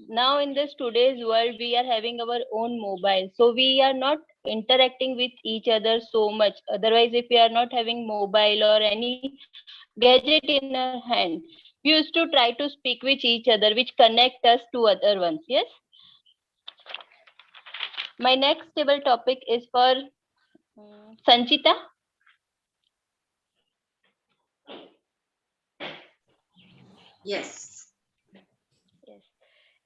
now in this today's world, we are having our own mobile. So we are not interacting with each other so much. Otherwise, if we are not having mobile or any gadget in our hand, we used to try to speak with each other, which connect us to other ones. Yes. My next table topic is for Sanchita. Yes. Yes.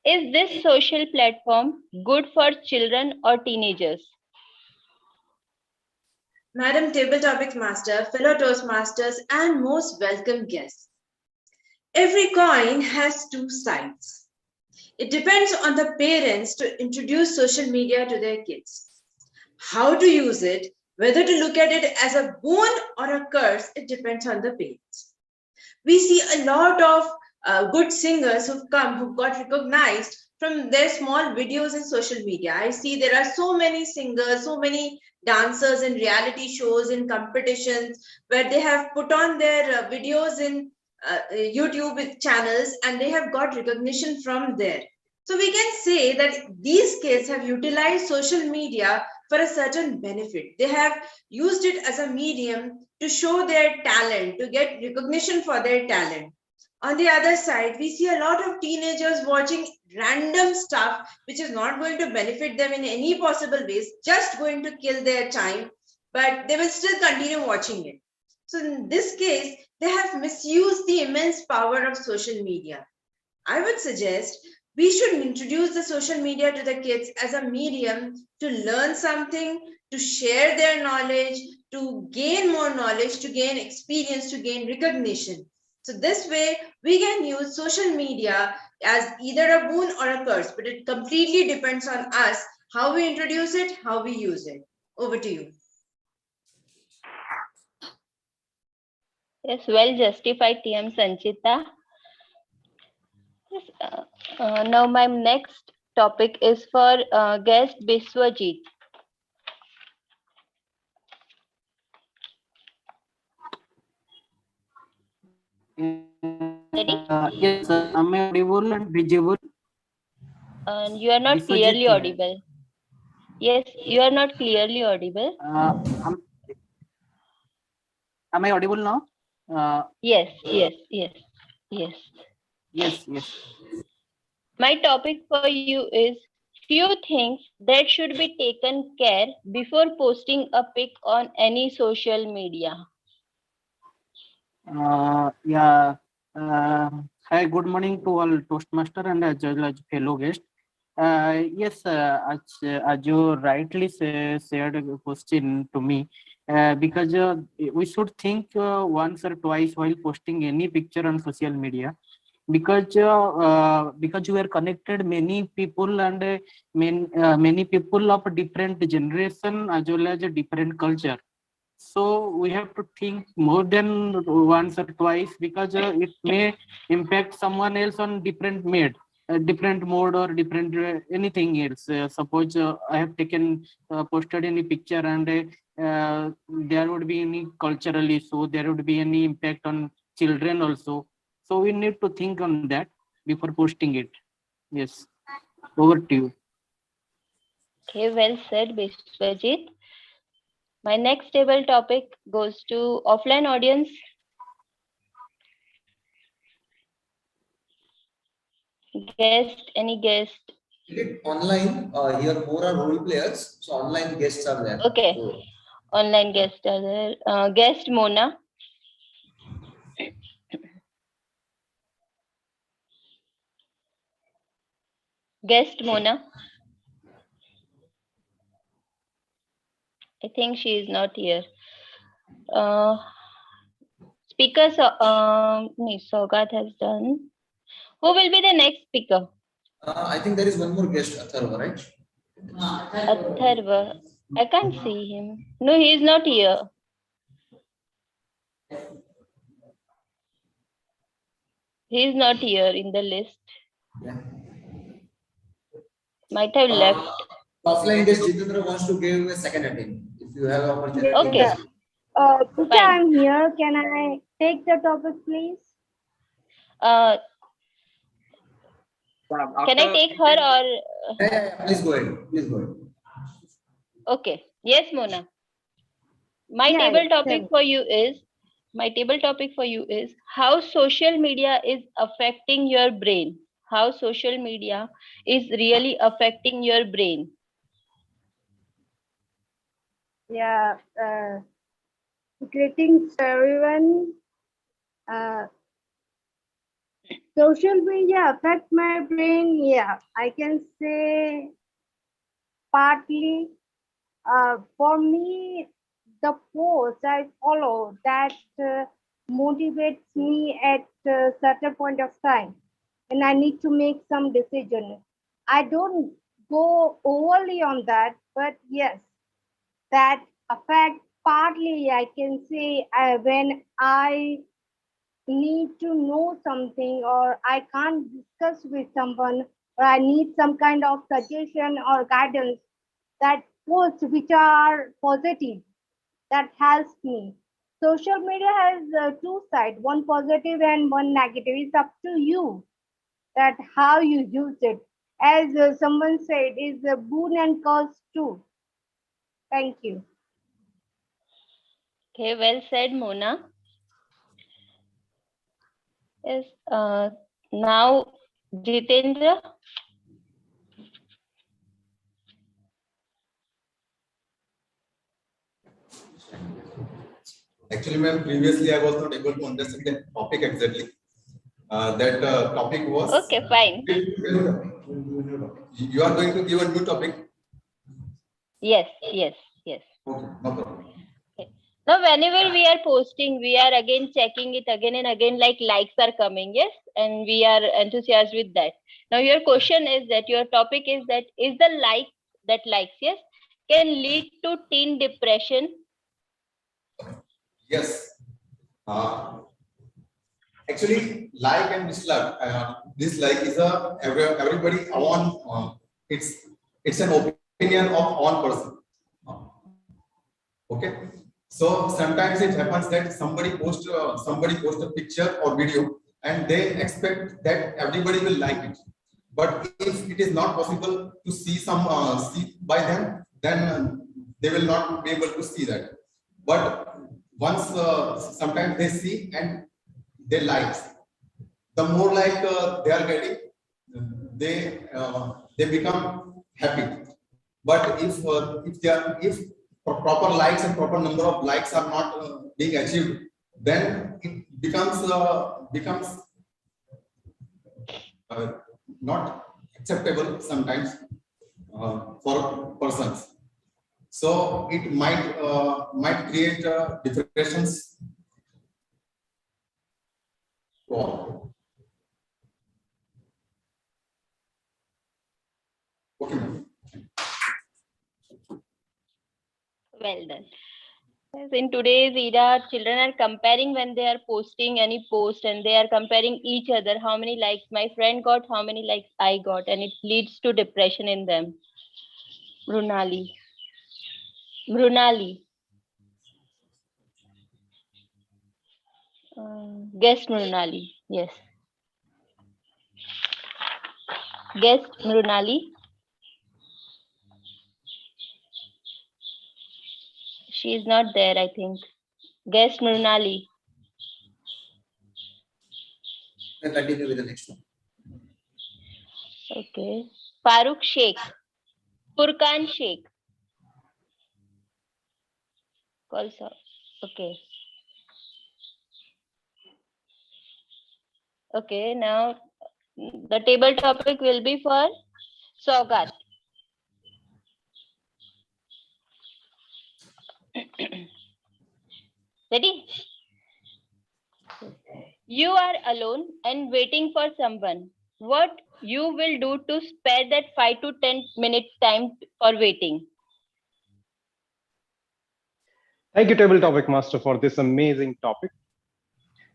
Is this social platform good for children or teenagers? Madam Table Topic Master, fellow Toastmasters, and most welcome guests. Every coin has two sides. It depends on the parents to introduce social media to their kids. How to use it, whether to look at it as a boon or a curse, it depends on the parents. We see a lot of good singers who got recognized from their small videos in social media. I see there are so many singers, so many dancers in reality shows, in competitions, where they have put on their videos in YouTube channels and they have got recognition from there. So we can say that these kids have utilized social media for a certain benefit. They have used it as a medium to show their talent, to get recognition for their talent. On the other side, we see a lot of teenagers watching random stuff which is not going to benefit them in any possible ways, just going to kill their time, but they will still continue watching it. So in this case, they have misused the immense power of social media. I would suggest we should introduce the social media to the kids as a medium to learn something, to share their knowledge, to gain more knowledge, to gain experience, to gain recognition. So this way, we can use social media as either a boon or a curse, but it completely depends on us, how we introduce it, how we use it. Over to you. Yes, well justified, TM Sanchita. Yes, now my next topic is for guest Biswajit. Ready? Yes, am I audible and visible? And you are not Biswajit clearly here. audible. Yes, you are not clearly audible. Am I audible now? Yes, yes, yes, yes. Yes. My topic for you is few things that should be taken care before posting a pic on any social media. Yeah. Hi, good morning to all Toastmaster and as well as fellow guests. Yes, as you rightly shared a question to me, because we should think once or twice while posting any picture on social media, because you are connected many people and many people of different generation as well as a different culture. So we have to think more than once or twice, because it may impact someone else on different mode or different anything else. Suppose I have taken posted any picture and there would be any cultural issue, there would be any impact on children also. So we need to think on that before posting it. Yes, over to you. Okay, well said, Biswajit. My next table topic goes to offline audience. Guest, any guest? Online, here more are role players, so online guests are there. Okay, So, online guest are there. Guest Mona. Guest Mona. I think she is not here. Speaker Saugat has done. Who will be the next speaker? I think there is one more guest, Atharva, right? Atharva. I can't see him. No, he is not here. He is not here in the list. Yeah. Might have left. Offline guest Jitendra wants to give a second attempt. If you have opportunity. Okay. Teacher, Fine. I'm here. Can I take the topic, please? Can I take her or? Yeah, please go ahead. Please go ahead. Okay. Yes, Mona. My Yeah, table yeah, topic sure. for you is how social media is affecting your brain. How social media is really affecting your brain. Yeah. Greetings, everyone. Social media affect my brain. Yeah, I can say partly. For me, the post I follow that motivates me at a certain point of time, and I need to make some decision. I don't go overly on that, but yes, that affect partly I can say when I need to know something or I can't discuss with someone or I need some kind of suggestion or guidance, that posts which are positive, that helps me. Social media has two sides, one positive and one negative. It's up to you that how you use it. As someone said, is a boon and curse too. Thank you. Okay, well said, Mona. Yes, now Jitendra. Actually, ma'am, previously I was not able to understand the topic exactly. That topic was. Okay, fine. You are going to give a new topic. Yes, yes, yes. Okay, no problem. Okay. Now, whenever we are posting, we are again checking it again and again, like likes are coming, yes, and we are enthusiastic with that. Now, your question is that your topic is that is the like that likes, yes, can lead to teen depression. Yes. Actually, like and dislike is everybody on. It's an opinion of one person. Okay. So sometimes it happens that somebody post a picture or video and they expect that everybody will like it. But if it is not possible to see see by them, then they will not be able to see that. But once sometimes they see and they like, the more like they are getting, they become happy. But if proper likes and proper number of likes are not being achieved, then it becomes not acceptable sometimes for persons. So it might create depressions. Okay. Well done. Yes, in today's era, children are comparing when they are posting any post and they are comparing each other. How many likes my friend got, how many likes I got, and it leads to depression in them. Brunali. Brunali. Guest Mrunali. Yes. Guest Mrunali. She is not there, I think. Guest Mrunali. Then continue with the next one. Okay. Farooq Sheikh. Furkan Sheikh. Also. Okay. Okay, now the table topic will be for Saugat. Ready? You are alone and waiting for someone. What you will do to spare that 5 to 10 minutes time for waiting? Thank you, Table Topic Master, for this amazing topic.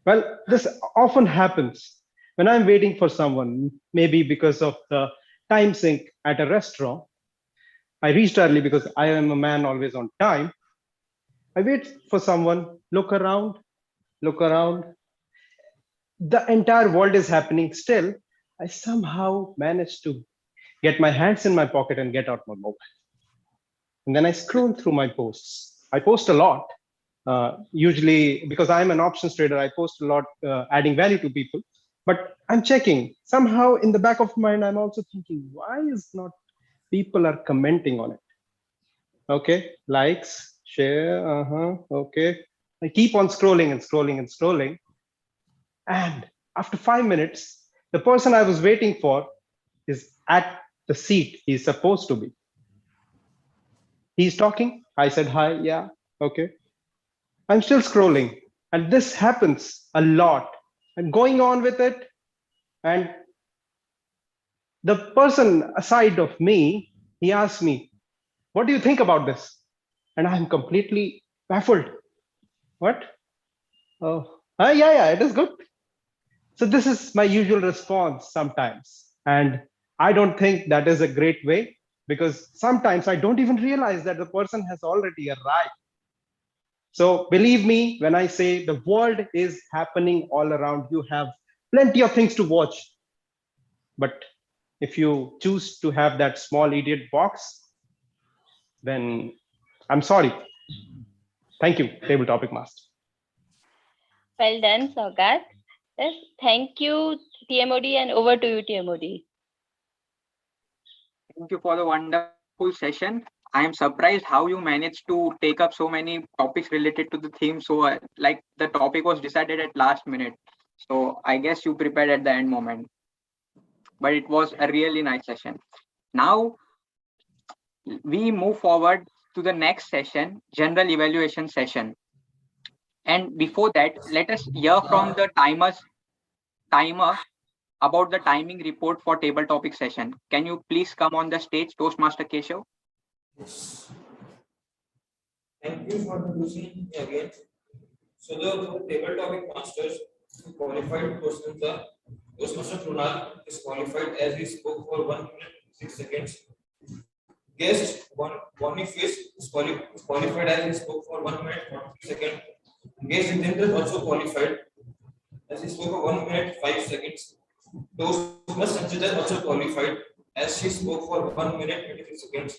Well, this often happens when I'm waiting for someone, maybe because of the time sink at a restaurant. I reached early because I am a man always on time. I wait for someone, look around. The entire world is happening still. I somehow managed to get my hands in my pocket and get out my mobile. And then I scroll through my posts. I post a lot. Usually, because I'm an options trader, I post a lot adding value to people. But I'm checking. Somehow in the back of my mind, I'm also thinking, why is not people are commenting on it? Okay, likes, share, okay. I keep on scrolling and scrolling and scrolling. And after 5 minutes, the person I was waiting for is at the seat he's supposed to be. He's talking. I said, hi, yeah, Okay. I'm still scrolling, and this happens a lot. I'm going on with it, and the person aside of me, he asks me, "What do you think about this?" And I'm completely baffled. What? Oh, yeah, it is good. So this is my usual response sometimes. And I don't think that is a great way, because sometimes I don't even realize that the person has already arrived. So believe me when I say the world is happening all around. You have plenty of things to watch. But if you choose to have that small idiot box, then I'm sorry. Thank you, Table Topic Master. Well done, Saugat. Yes, thank you, TMOD, and over to you, TMOD. Thank you for the wonderful session. I am surprised how you managed to take up so many topics related to the theme. So, like the topic was decided at last minute. So, I guess you prepared at the end moment. But it was a really nice session. Now, we move forward to the next session, general evaluation session. And before that, let us hear from the timer about the timing report for table topic session. Can you please come on the stage, Toastmaster Keshav? Yes. Thank you for introducing me again. So the table topic masters who qualified persons are Toastmaster Krunal is qualified as he spoke for 1 minute 6 seconds. Guest Boniface is qualified as he spoke for 1 minute 43 seconds. Guest Jitendra is also qualified as he spoke for 1 minute 5 seconds. Toastmaster Sanchita is also qualified as she spoke for 1 minute 23 seconds.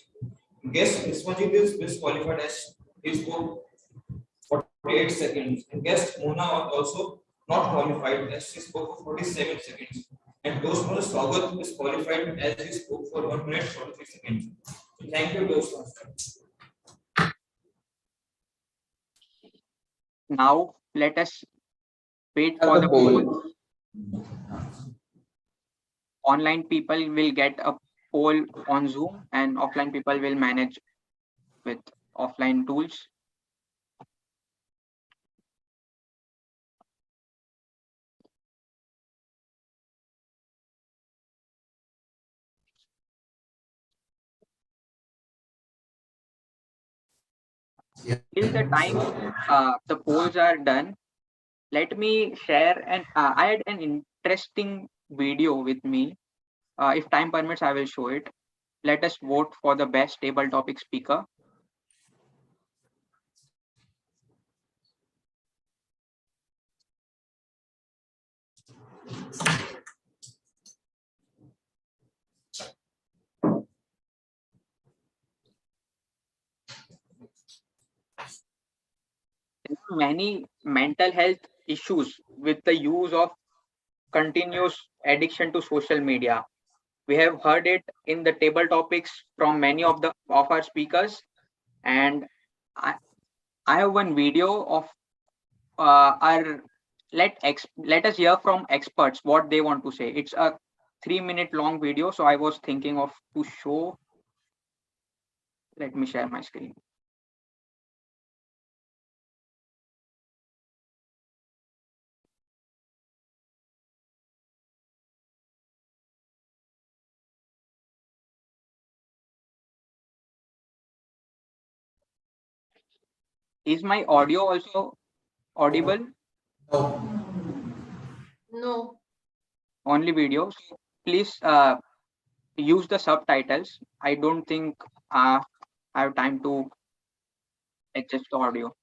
Guest Viswajit is disqualified as he spoke 48 seconds. And guest Mona also not qualified as she spoke for 47 seconds. And Toastmaster Swagat is qualified as he spoke for 1 minute 43 seconds. So thank you, Toastmaster. Now, let us wait for the poll. Online people will get a poll on Zoom, and offline people will manage with offline tools. Till the time the polls are done, let me share I had an interesting video with me. If time permits, I will show it. Let us vote for the best table topic speaker. There are many mental health issues with the use of continuous addiction to social media. We have heard it in the table topics from many of our speakers, and I, I have one video of our let us hear from experts what they want to say. It's a 3-minute long video, so I was thinking of to show. Let me share my screen. Is my audio also audible? No. Only video. So please use the subtitles. I don't think I have time to adjust the audio.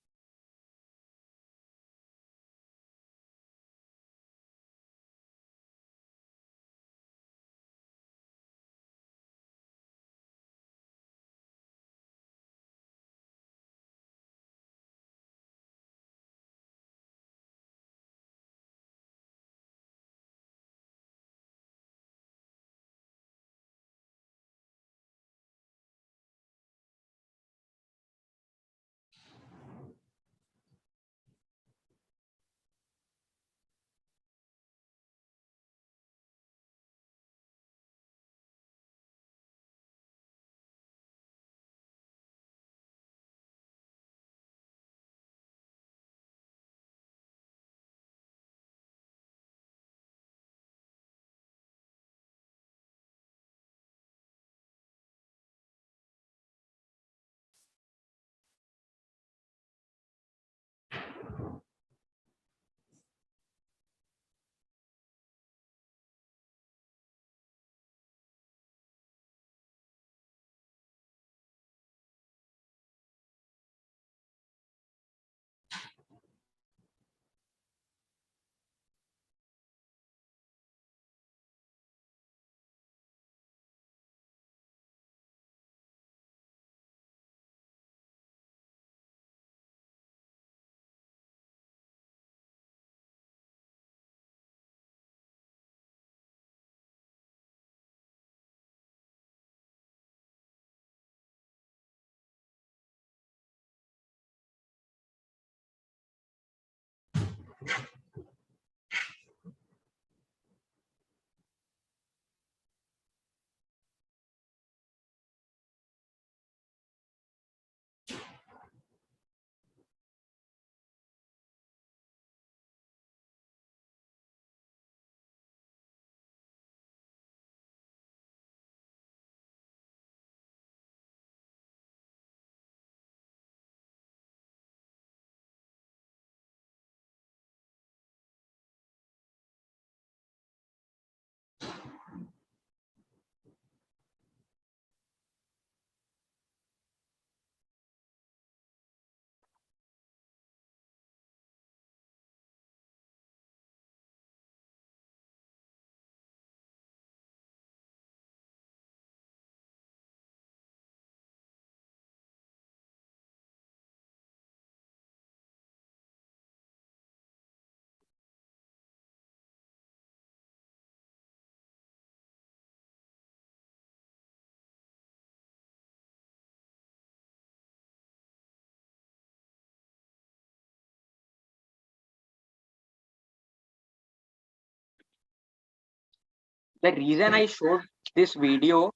The reason I showed this video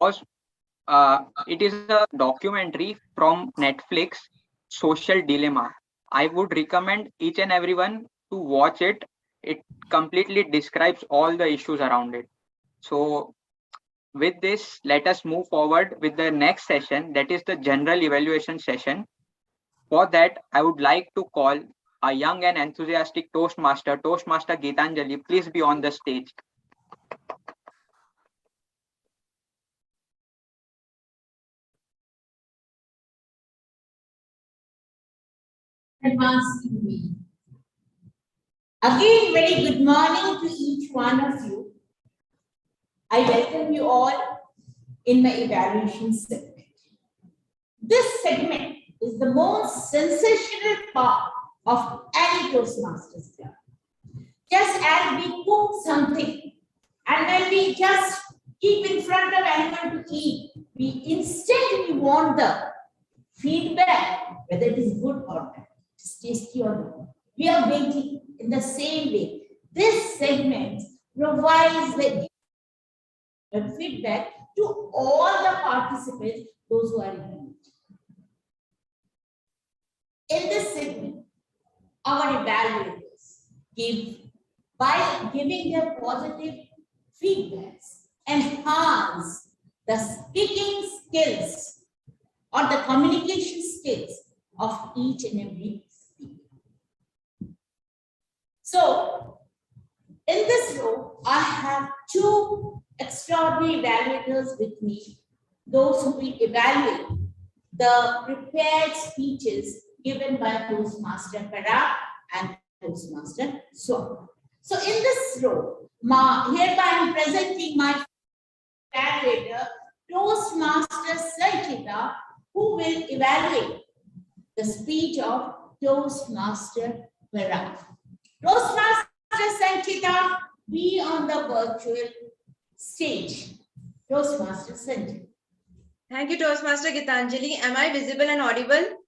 was it is a documentary from Netflix, Social Dilemma. I would recommend each and everyone to watch it. It completely describes all the issues around it. So with this, let us move forward with the next session, that is the general evaluation session. For that, I would like to call a young and enthusiastic Toastmaster, Toastmaster Geetanjali. Please be on the stage. Advancing me. Again, very good morning to each one of you. I welcome you all in my evaluation segment. This segment is the most sensational part of any Toastmasters club. Just as we cook something and when we just keep in front of anyone to eat, we instantly want the feedback, whether it is good or bad, it's tasty or not. We are waiting in the same way. This segment provides the feedback to all the participants, those who are in the meeting. In this segment, our evaluators give, by giving their positive feedbacks, enhance the speaking skills or the communication skills of each and every speaker. So, in this row, I have two extraordinary evaluators with me, those who will evaluate the prepared speeches given by Toastmaster Parag and Toastmaster Swam. So, in this row, hereby I am presenting my evaluator, Toastmaster Sanchita, who will evaluate the speech of Toastmaster Parag. Toastmaster Sanchita, be on the virtual stage. Toastmaster Sanchita. Thank you, Toastmaster Geetanjali. Am I visible and audible?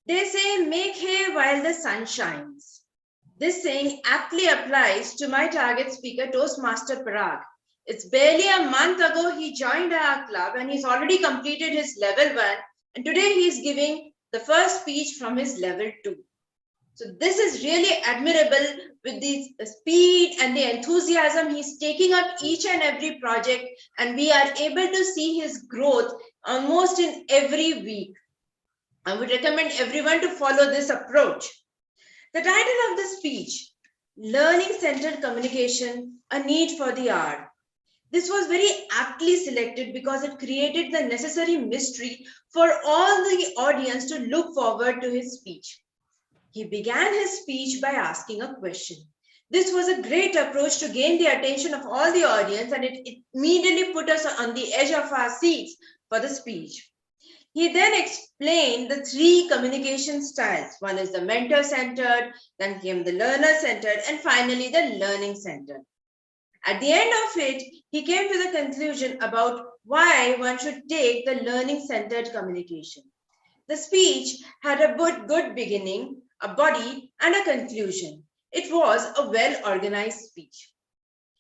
They say, make hay while the sun shines. This saying aptly applies to my target speaker, Toastmaster Parag. It's barely a month ago he joined our club and he's already completed his level 1. And today he's giving the first speech from his level 2. So this is really admirable with the speed and the enthusiasm he's taking up each and every project, and we are able to see his growth almost in every week. I would recommend everyone to follow this approach. The title of the speech, Learning-Centered Communication, a Need for the Hour. This was very aptly selected because it created the necessary mystery for all the audience to look forward to his speech. He began his speech by asking a question. This was a great approach to gain the attention of all the audience, and it immediately put us on the edge of our seats for the speech. He then explained the 3 communication styles. One is the mentor-centered, then came the learner-centered, and finally the learning-centered. At the end of it, he came to the conclusion about why one should take the learning-centered communication. The speech had a good beginning, a body, and a conclusion. It was a well-organized speech.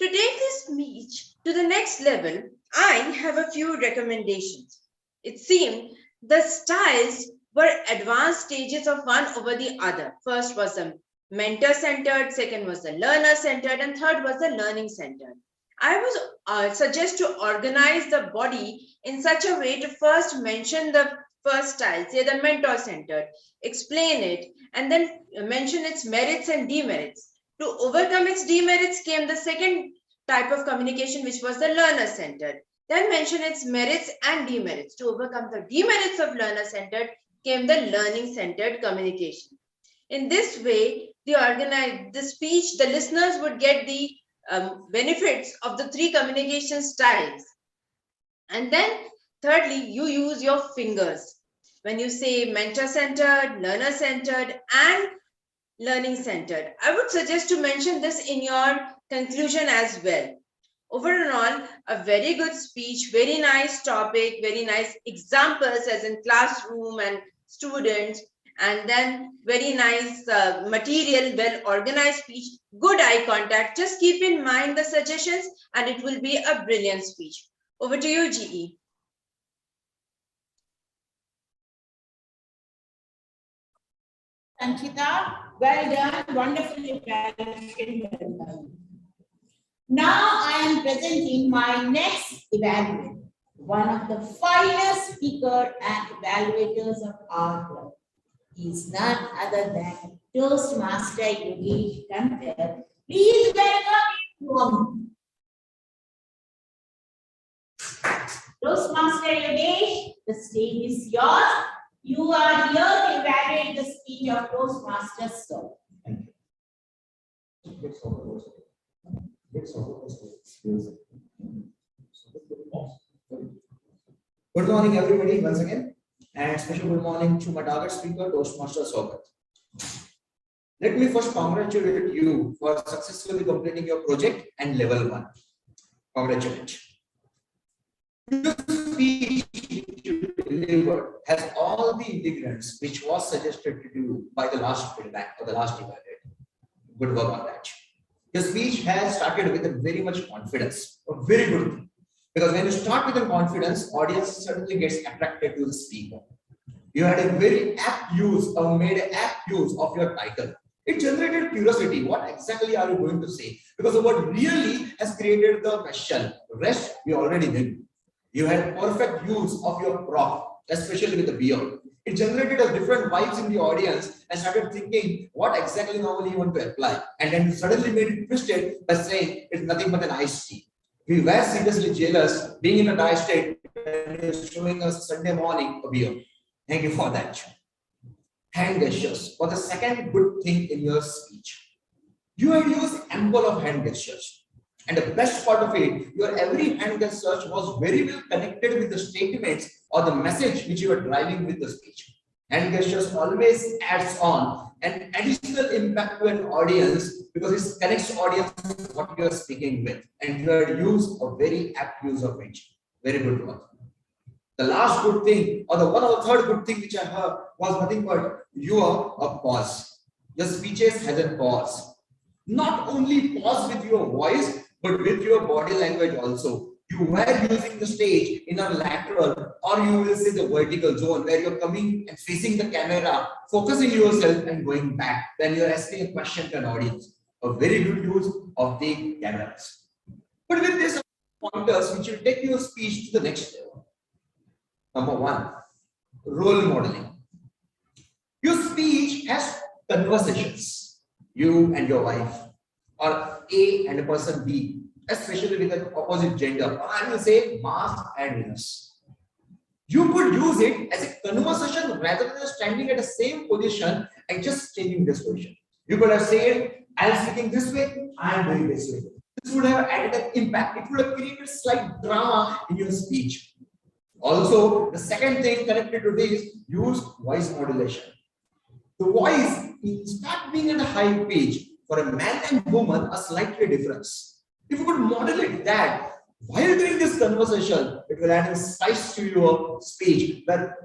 To take this speech to the next level, I have a few recommendations. It seemed the styles were advanced stages of one over the other. First was the mentor-centered, second was the learner-centered, and third was the learning-centered. I would suggest to organize the body in such a way to first mention the first style, say the mentor-centered, explain it, and then mention its merits and demerits. To overcome its demerits came the second type of communication, which was the learner-centered. Then mention its merits and demerits. To overcome the demerits of learner-centered came the learning-centered communication. In this way, the speech, the listeners would get the benefits of the three communication styles. And then thirdly, you use your fingers. When you say mentor-centered, learner-centered, and learning-centered, I would suggest to mention this in your conclusion as well. Overall, a very good speech, very nice topic, very nice examples as in classroom and students, and then very nice material, well-organized speech, good eye contact. Just keep in mind the suggestions and it will be a brilliant speech. Over to you, GE. Sanchita, well done, wonderful evaluation, well done. Now I am presenting my next evaluator, one of the finest speaker and evaluators of our club. He is none other than Toastmaster Yogesh Kantar. Please welcome him. Toastmaster Yogesh, the stage is yours. You are here to evaluate the speech of Toastmaster Sir. Thank you. Good morning, everybody, once again, and special good morning to my target speaker, Toastmaster Sogat. Let me first congratulate you for successfully completing your project and level 1. Congratulations. Your speech which you delivered has all the ingredients which was suggested to you by the last feedback or the last evaluator. Good work on that. Your speech has started with a very much confidence, a very good thing. Because when you start with a confidence, audience certainly gets attracted to the speaker. You had a very apt use or made an apt use of your title. It generated curiosity. What exactly are you going to say? Because of what really has created the question. The rest we already did. You had perfect use of your prop, especially with the beard. It generated a different vibes in the audience and started thinking what exactly normally you want to apply. And then suddenly made it twisted by saying it's nothing but an iced tea. We were seriously jealous being in a dry state and showing us Sunday morning a beer. Thank you for that. Hand gestures was the second good thing in your speech. You had used ample of hand gestures. And the best part of it, your every hand gesture was very well connected with the statements or the message which you were driving with the speech. Hand gestures always adds on an additional impact to an audience because it connects audience with what you are speaking with. And you had used a very apt use of it. Very good work. The last good thing, or the one or the third good thing which I heard was nothing but you are a pause. Your speeches has a pause. Not only pause with your voice, but with your body language also. You were using the stage in a lateral, or you will say the vertical zone where you're coming and facing the camera, focusing yourself and going back when you're asking a question to an audience. A very good use of the cameras. But with this pointers, which will take your speech to the next level. Number 1, role modeling. Your speech has conversations. You and your wife, or A and a person B, especially with the opposite gender, or I will say Mars and Venus. You could use it as a conversation rather than standing at the same position and just changing this position. You could have said, I am speaking this way, I am doing this way. This would have added an impact. It would have created slight drama in your speech. Also, the second thing connected to this, use voice modulation. The voice, instead of being at a high pitch, for a man and woman are slightly different. If you could modulate that while doing this conversation, it will add a spice to your speech where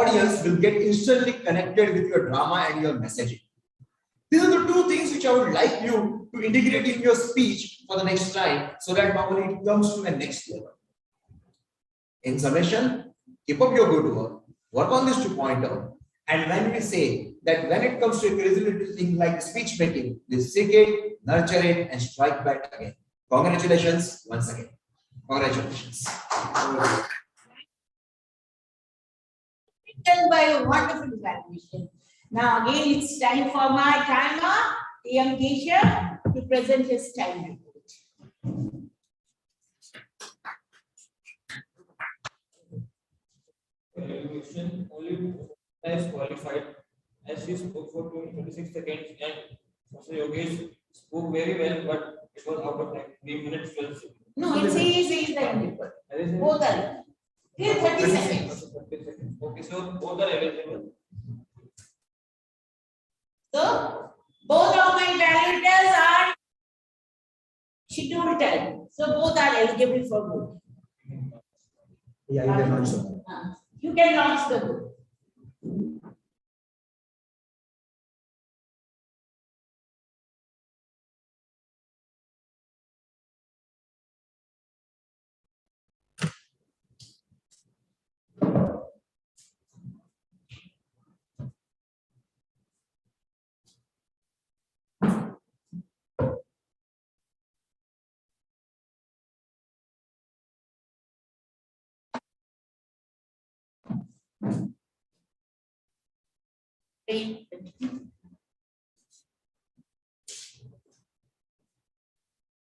audience will get instantly connected with your drama and your messaging. These are the two things which I would like you to integrate in your speech for the next time, so that normally it comes to a next level. In summation, keep up your good work on these 2 pointers, and when we say that when it comes to a little thing like speech making, please seek it, nurture it, and strike back again. Congratulations once again. Congratulations. Done by a wonderful evaluation. Now again, it's time for my timer, TM Keshav, to present his time report. Evaluation only is qualified as he spoke for 26 seconds and Mr. Yogesh spoke very well, but it was out of time. 3 minutes 12 seconds. No, it says time report. Both are. Here 30 seconds. 30 seconds. Okay, so both are eligible. So both of my evaluators are scheduled time. So both are eligible for vote. Yeah, you can also. You can launch the vote.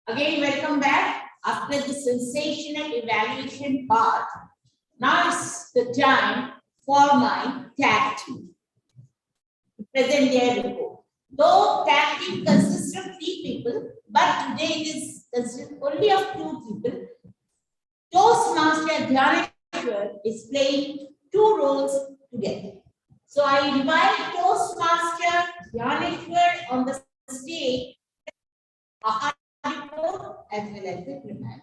Again, welcome back after the sensational evaluation part. Now it's the time for my tag team to present their report. Though tag team consists of 3 people, but today it is consists only of 2 people. Toastmaster Dhyaneshwar is playing 2 roles together. So I invite Toastmaster Dhyaneshwar on the stage report as well as the primer.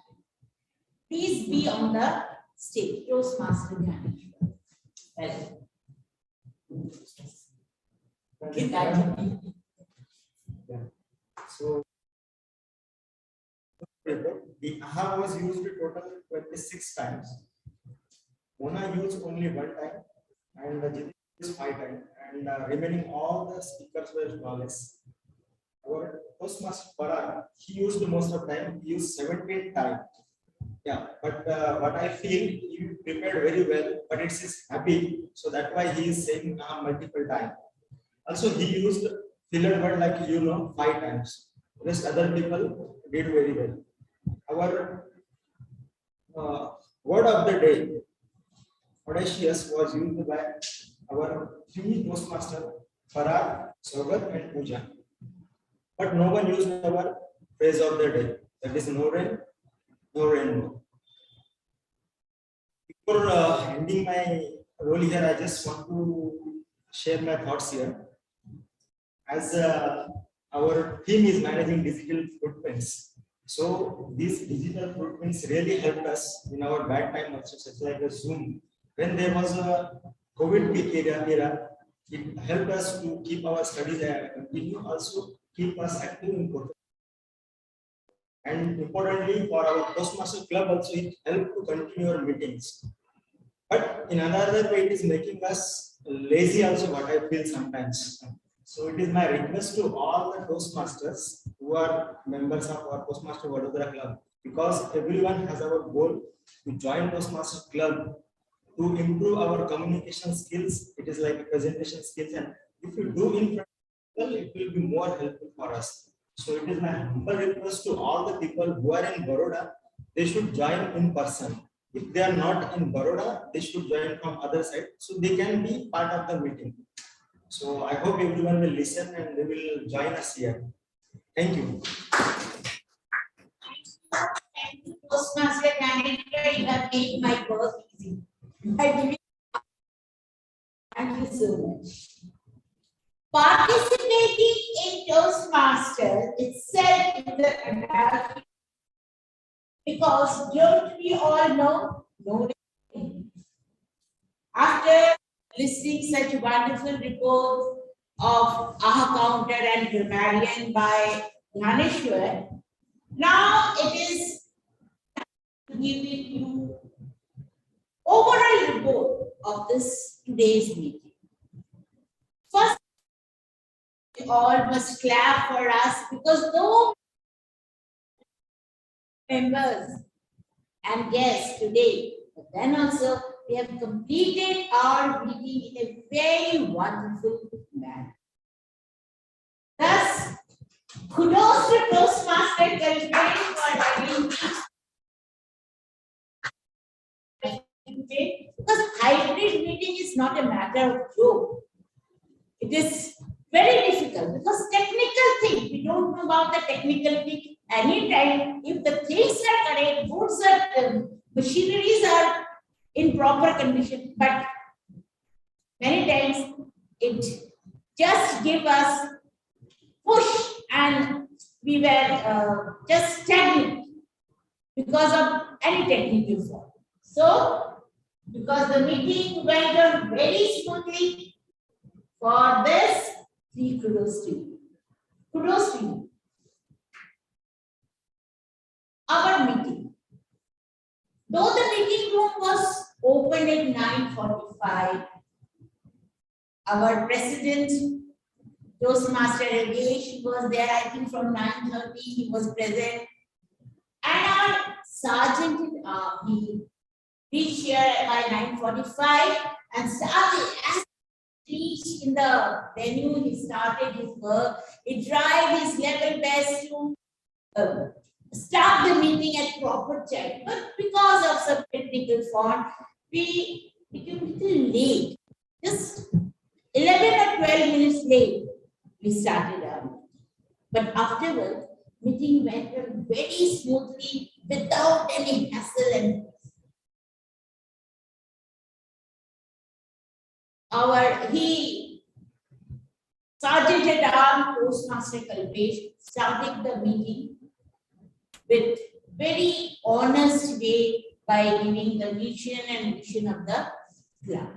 Please be on the stage, Toastmaster Dhyaneshwar. So the AHA was used total 26 times. Mona used only 1 time, and the Jiti used 5 times, and remaining all the speakers were flawless. Our Toastmaster Parag, he used most of the time, he used 17 times. Yeah, but what I feel, he prepared very well, but it's his habit, so that's why he is saying multiple times. Also, he used filler word like 5 times. Rest other people did very well. Our word of the day, audacious, was used by our 3 Toastmaster, Parag, Sogat, and Pooja. But no one used our phrase of the day, that is no rain, no rainbow. Before ending my role here, I just want to share my thoughts here. As our team is managing digital footprints, so these digital footprints really helped us in our bad time also, such like a Zoom. When there was a COVID peak era, it helped us to keep our studies continue, also keep us active in court. And importantly, for our Toastmaster Club also, it helped to continue our meetings. But in another way, it is making us lazy also, what I feel sometimes. So it is my request to all the Toastmasters who are members of our Toastmaster Vadodara Club, because everyone has our goal to join Toastmaster Club to improve our communication skills. It is like presentation skills, and if you do in front of people, it will be more helpful for us. So it is my humble request to all the people who are in Baroda, they should join in person. If they are not in Baroda, they should join from other side, so they can be part of the meeting. So I hope everyone will listen and they will join us here. Thank you. Thank you, Toastmaster Dhyaneshwar, you have made my work easy. Thank you so much. Participating in Toastmaster itself is an advantage, because don't we all know, no, after listening such wonderful reports of Aha Counter and Grammarian by Dhaneshwar. Now it is giving you overall report of this today's meeting. First, you all must clap for us because though members and guests today, but then also we have completed our meeting in a very wonderful manner. Thus, kudos to Toastmaster Kalpesh for having me. Because hybrid meeting is not a matter of joke. It is very difficult because technical thing, we don't know about the technical thing. Anytime, if the things are correct, goods are, machineries are in proper condition, but many times it just give us push and we were just stagnant because of any technical fault. So, because the meeting went on very smoothly, for this, 3 kudos to you. Kudos to you. Our meeting. Though the meeting room was opened at 9:45, our president, Toastmaster Rajesh, was there, I think from 9:30, he was present. And our sergeant in army reached here by 9:45 and started as reached in the venue, he started his work. He tried his level best to start the meeting at proper time. But because of some technical fault, we became a little late. Just 11 or 12 minutes late, we started our meeting. But afterwards, meeting went on very smoothly without any hassle and Sergeant at Arms Toastmaster Kalpesh started the meeting with very honest way by giving the mission and mission of the club.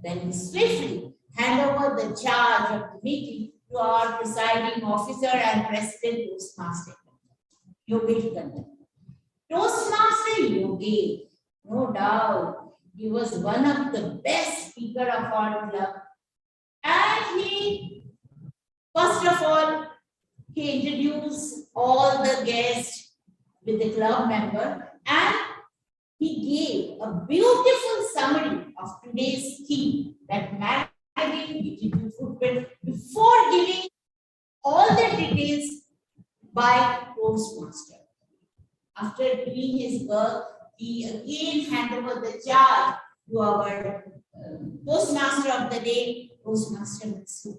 Then he swiftly hand over the charge of the meeting to our presiding officer and president Toastmaster Yogesh Gandhi. Toastmaster Yogesh, no doubt, he was one of the best speaker of our club. And he, first of all, he introduced all the guests with the club member and he gave a beautiful summary of today's theme, that managing digital footprint, before giving all the details by Toastmaster. After doing his work, he again handed over the charge to our Toastmaster of the day, Toastmaster Mansoor.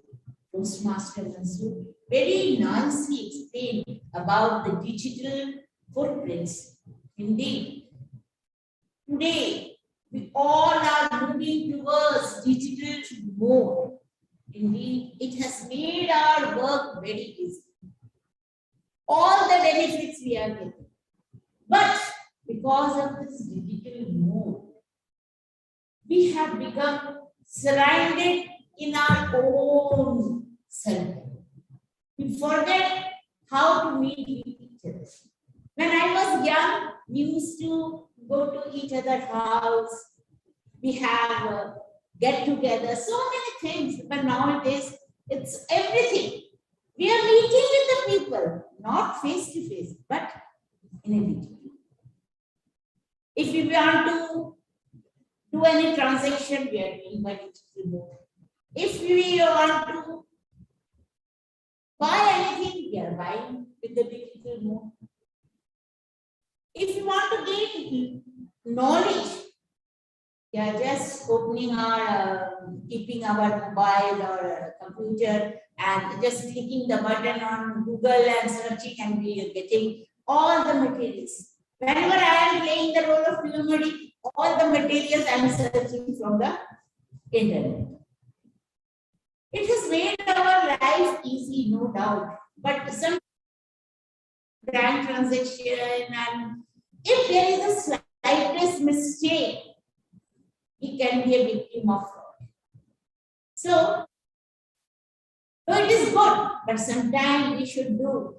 Toastmaster Mansoor very nicely explained about the digital footprints. Indeed, today we all are moving towards digital mode. Indeed, it has made our work very easy. All the benefits we are getting. But because of this digital mode, we have become surrounded in our own circle. We forget how to meet each other. When I was young, we used to go to each other's house. We have get-together, so many things. But nowadays, it's everything. We are meeting with the people, not face-to-face, but in a meeting. If we want to do any transaction, we are doing by digital mode. If we want to buy anything, we are buying with the digital mode. If we want to gain knowledge, we are just opening our, keeping our mobile or computer and just clicking the button on Google and searching, and we are getting all the materials. Whenever I am playing the role of PMD, all the materials I am searching from the internet. It has made our life easy, no doubt. But some bank transaction, and if there is a slightest mistake, he can be a victim of fraud. So it is good, but sometimes we should do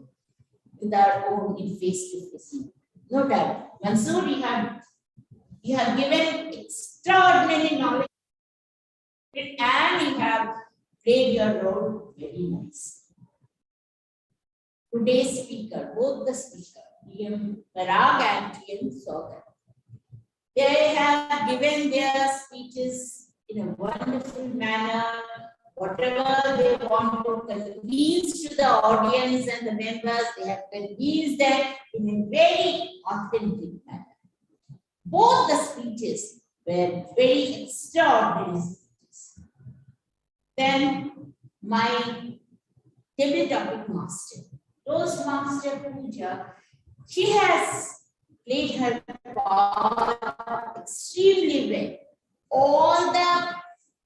with our own in face-to-face. No doubt. Mansoor, you have given extraordinary knowledge and you have played your role very nice. Today's speaker, both the speaker, TM Parag and TM Sogar, they have given their speeches in a wonderful manner. Whatever they want to convince to the audience and the members, they have convinced them in a very authentic manner. Both the speeches were very extraordinary speeches. Then my table topic master, Toastmaster Pooja, she has played her part extremely well. All the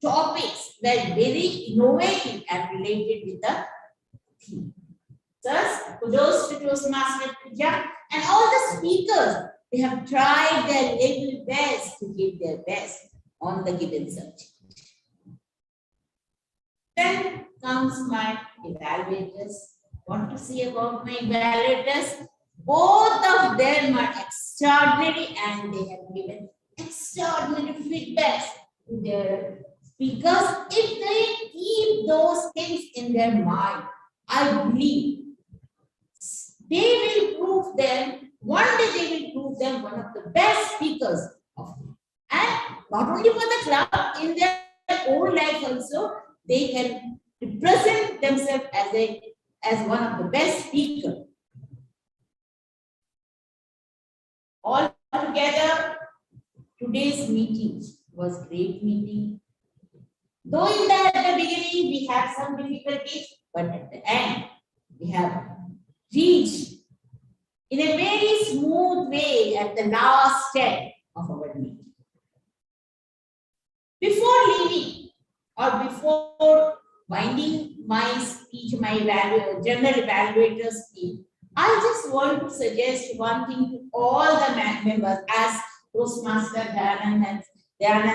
topics were very innovative and related with the theme. Thus, kudos to Toastmaster Pooja and all the speakers. They have tried their level best to give their best on the given subject. Then comes my evaluators. What to say about my evaluators? Both of them are extraordinary and they have given extraordinary feedbacks to their speakers. If they keep those things in their mind, I believe they will prove them, one day they will prove them one of the best speakers of and not only for the club, in their own life also, they can represent themselves as one of the best speakers. All together, today's meeting was great meeting. Though in the beginning we had some difficulties, but at the end we have reached in a very smooth way at the last step of our meeting. Before leaving or before winding my speech, my general evaluator speech, I just want to suggest one thing to all the members, as Toastmaster Dayanand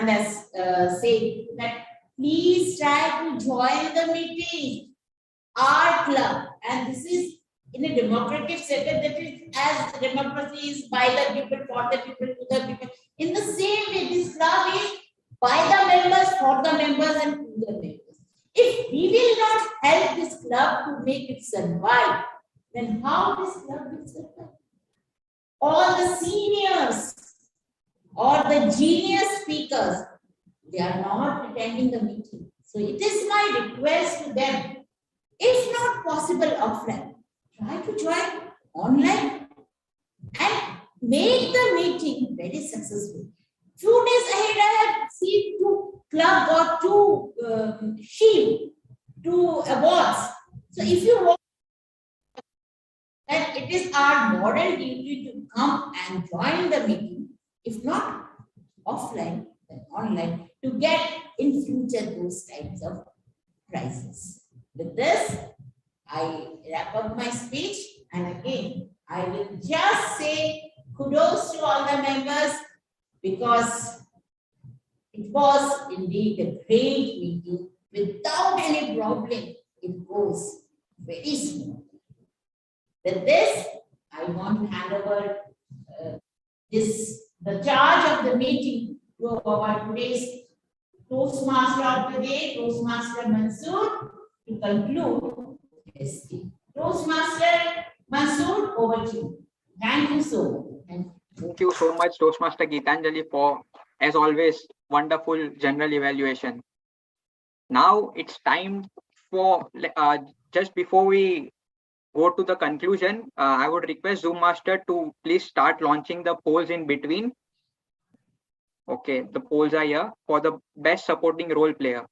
has said, that please try to join the meeting, our club, and this is in a democratic setup, that is, as democracy is by the people, for the people, to the people. In the same way, this club is by the members, for the members, and to the members. If we will not help this club to make it survive, then how this club will survive? All the seniors or the genius speakers, they are not attending the meeting. So it is my request to them, if not possible offline, try to join online and make the meeting very successful. Few days ahead, I have seen two club got two shield, two awards. So if you want, then it is our moral duty to come and join the meeting. If not offline, then online, to get in future those types of prizes. With this, I wrap up my speech, and again, I will just say kudos to all the members, because it was indeed a great meeting without any problem. It goes very smooth. With this, I want to hand over the charge of the meeting to our today's Toastmaster of the day, Toastmaster Mansoor, to conclude his speech. Toastmaster Mansoor, over to you. Thank you so much. Thank you so much, Toastmaster Geetanjali, for, as always, wonderful general evaluation. Now it's time for, just before we go to the conclusion, I would request Zoom Master to please start launching the polls in between. Okay, the polls are here for the best supporting role player.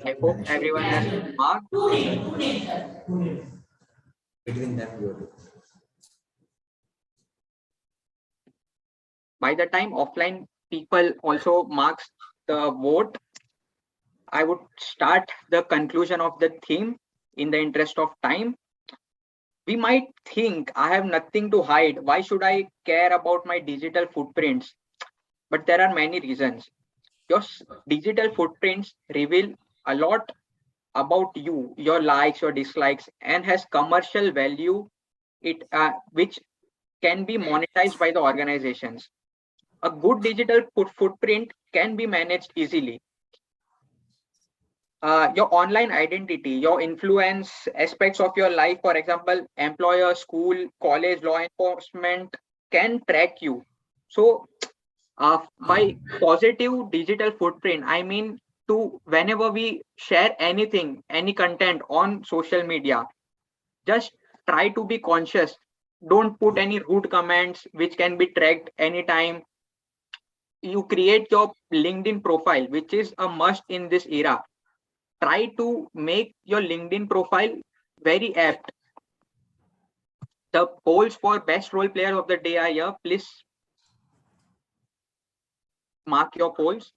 I hope everyone has marked. Between them, By the time offline people also marks the vote, I would start the conclusion of the theme in the interest of time. We might think I have nothing to hide. Why should I care about my digital footprints? But there are many reasons. Your digital footprints reveal a lot about you, your likes, your dislikes, and has commercial value. Which can be monetized by the organizations. A good digital footprint can be managed easily. Your online identity, your influence aspects of your life, for example, employer, school, college, law enforcement can track you. So, by positive digital footprint, I mean to whenever we share anything, any content on social media, just try to be conscious. Don't put any rude comments which can be tracked anytime. You create your LinkedIn profile, which is a must in this era. Try to make your LinkedIn profile very apt. The polls for best role player of the day are here. Please mark your polls.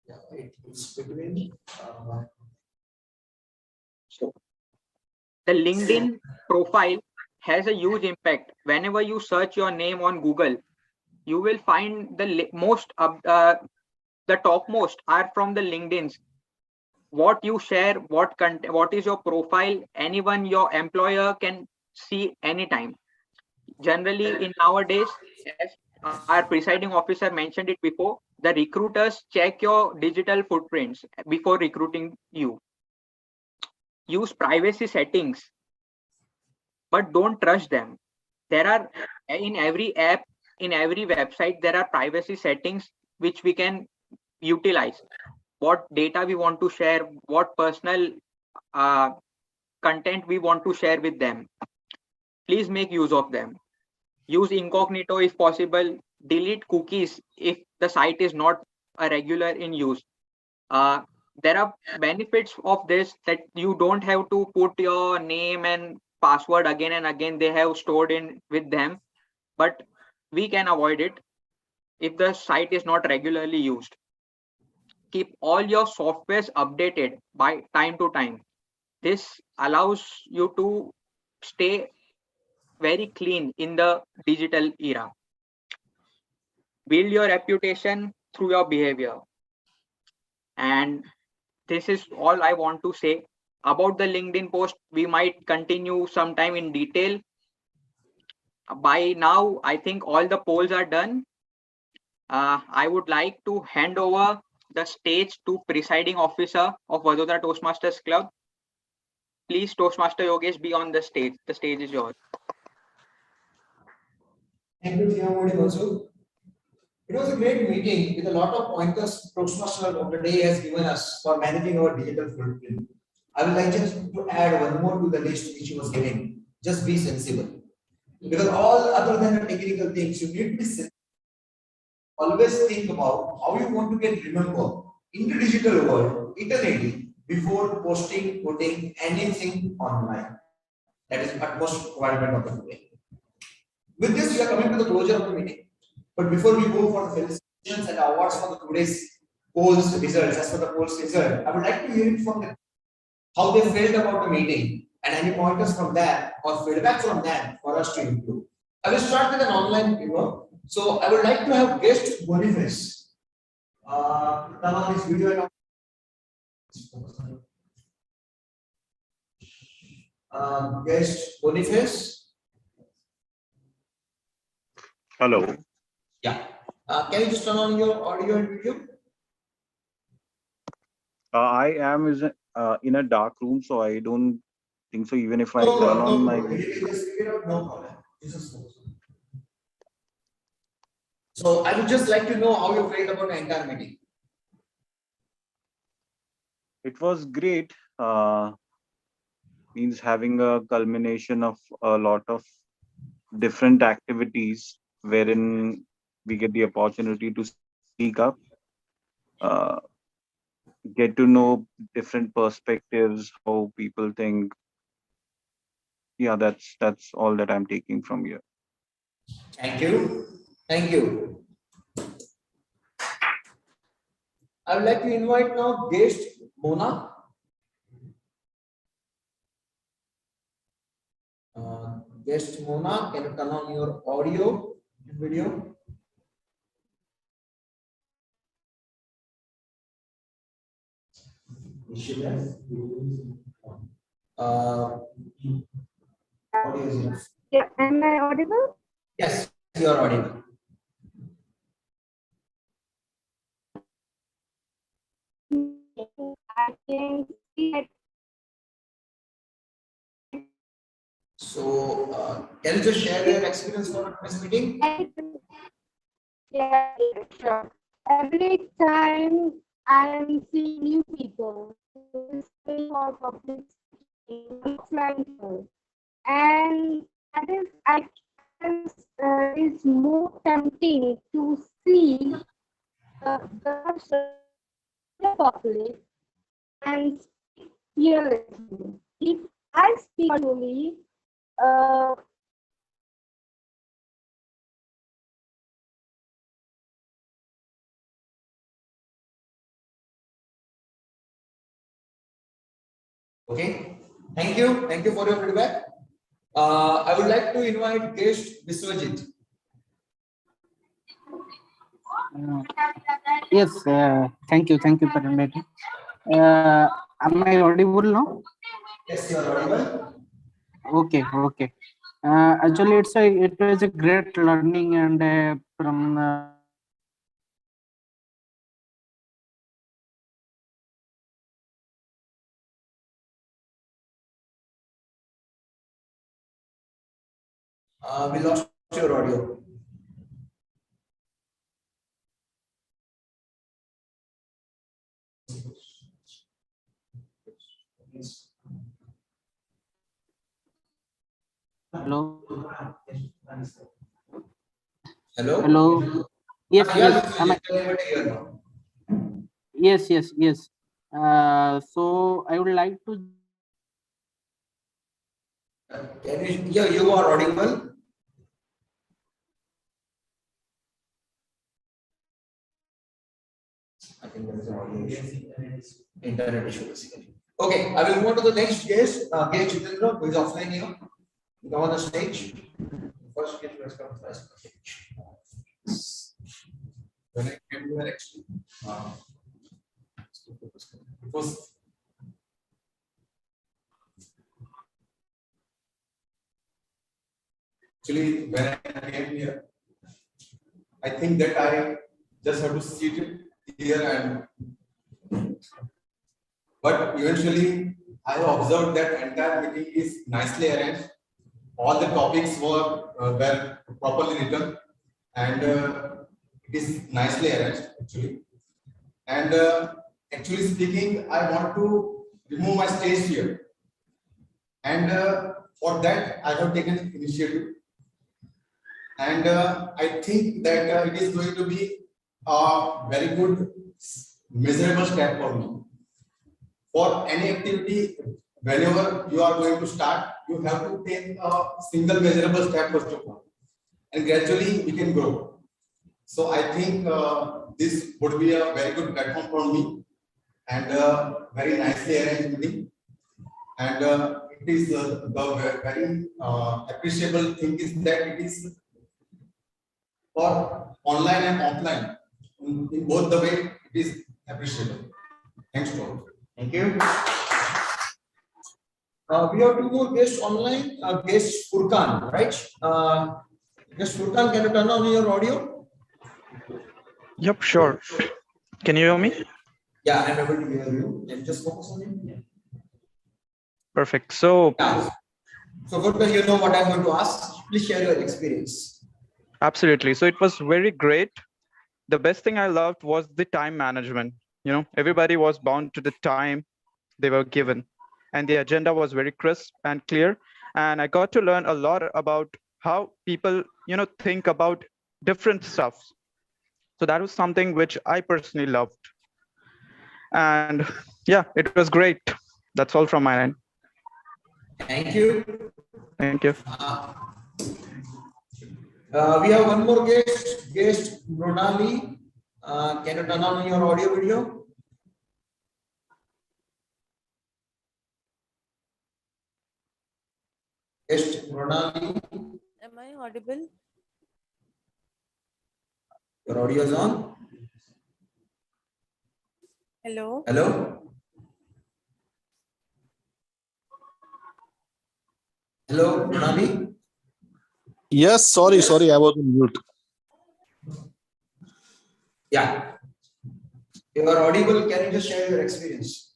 Yeah, it's between. So the LinkedIn profile has a huge impact. Whenever you search your name on Google, you will find the topmost are from the LinkedIn's. What you share, what is your profile, anyone your employer can see anytime. Generally, in nowadays, as our presiding officer mentioned it before, the recruiters check your digital footprints before recruiting you. Use privacy settings, but don't trust them. There are in every app, in every website, there are privacy settings which we can utilize. What data we want to share, what personal uh, content we want to share with them. Please make use of them. Use incognito if possible. Delete cookies if the site is not a regular in use. Uh, there are benefits of this that you don't have to put your name and password again and again. They have stored in with them, but we can avoid it if the site is not regularly used. Keep all your softwares updated by time to time. This allows you to stay very clean in the digital era. Build your reputation through your behavior. And this is all I want to say about the LinkedIn post. We might continue sometime in detail. By now, I think all the polls are done. I would like to hand over the stage to presiding officer of Vadodara Toastmasters Club. Please, Toastmaster Yogesh, be on the stage. The stage is yours. Thank you, TM also. It was a great meeting with a lot of pointers Toastmaster of the day has given us for managing our digital footprint. I would like just to add one more to the list which he was giving. Just be sensible. Because all other than the technical things, you need to be sensible. Always think about how you want to get remembered in the digital world eternally before posting, putting anything online. That is utmost requirement of the day. With this, we are coming to the closure of the meeting. But before we go for the felicitations and awards for the today's polls results, as for the polls result, I would like to hear it from them how they felt about the meeting and any pointers from that or feedback from them for us to improve. I will start with an online viewer. So I would like to have guest Boniface. Turn on this video and guest Boniface. Hello. Yeah. Can you just turn on your audio and video? I am in a dark room, so I don't think so. Even if I turn on my video. No problem. So I would just like to know how you felt about the entire meeting. It was great. Means having a culmination of a lot of different activities wherein we get the opportunity to speak up, uh, get to know different perspectives, how people think. Yeah, that's all that I'm taking from here. Thank you. Thank you. I would like to invite now guest Mona. Guest Mona, can you turn on your audio and video? Audio is enough. Yeah, am I audible? Yes, you are audible. I can see it. So, can you just share your experience for this meeting? Yeah, sure. Every time I am seeing new people, for public speaking, offline tour, and that is I is more tempting to see the public and speak fearlessly. If I speak slowly, uh, Okay. Thank you. Thank you for your feedback. I would like to invite guest Biswajit. Yes, thank you for inviting. Am I audible now? Yes, you are audible. Okay. Actually, it was a great learning and from We lost your audio. Hello. Hello. Hello. Yes. Am I? Yes. So I would like to. Can you? Yeah, you are audible. I think there is an audio issue. Internet issue basically. Okay, I will move on to the next guest, guest Jitendra, who is offline here. Come on the stage. First guest was come first. When I came to her actually, it was actually when I came here, I think that I just have to sit here and but eventually I observed that entire meeting is nicely arranged. All the topics were properly written and it is nicely arranged actually. And actually speaking, I want to remove my stage fear. And for that, I have taken initiative. And I think that it is going to be a very good measurable step for me. For any activity, whenever you are going to start, you have to take a single measurable step first of all, and gradually we can grow. So I think this would be a very good platform for me, and very nicely arranged meeting. And it is the very appreciable thing is that it is for online and offline. In both the way, it is appreciable. Thanks to all. Thank you. We have two more guests online. Guest Furkan, right? Guest Furkan, can you turn on your audio? Yep, sure. Can you hear me? Yeah, I'm able to hear you. Can you just focus on it? Yeah. Perfect. So, so Furkan, you know what I'm going to ask. Please share your experience. Absolutely. So it was very great. The best thing I loved was the time management. You know, everybody was bound to the time they were given, and the agenda was very crisp and clear. And I got to learn a lot about how people, think about different stuff. So that was something which I personally loved. And yeah, it was great. That's all from my end. Thank you. Thank you. We have one more guest Mronali. Can you turn on your audio video? Guest Pranali, Am I audible? your audio is on. Hello? Hello? Hello, Pranali? Yes, sorry, I was on mute. Yeah. You are audible. Can you just share your experience?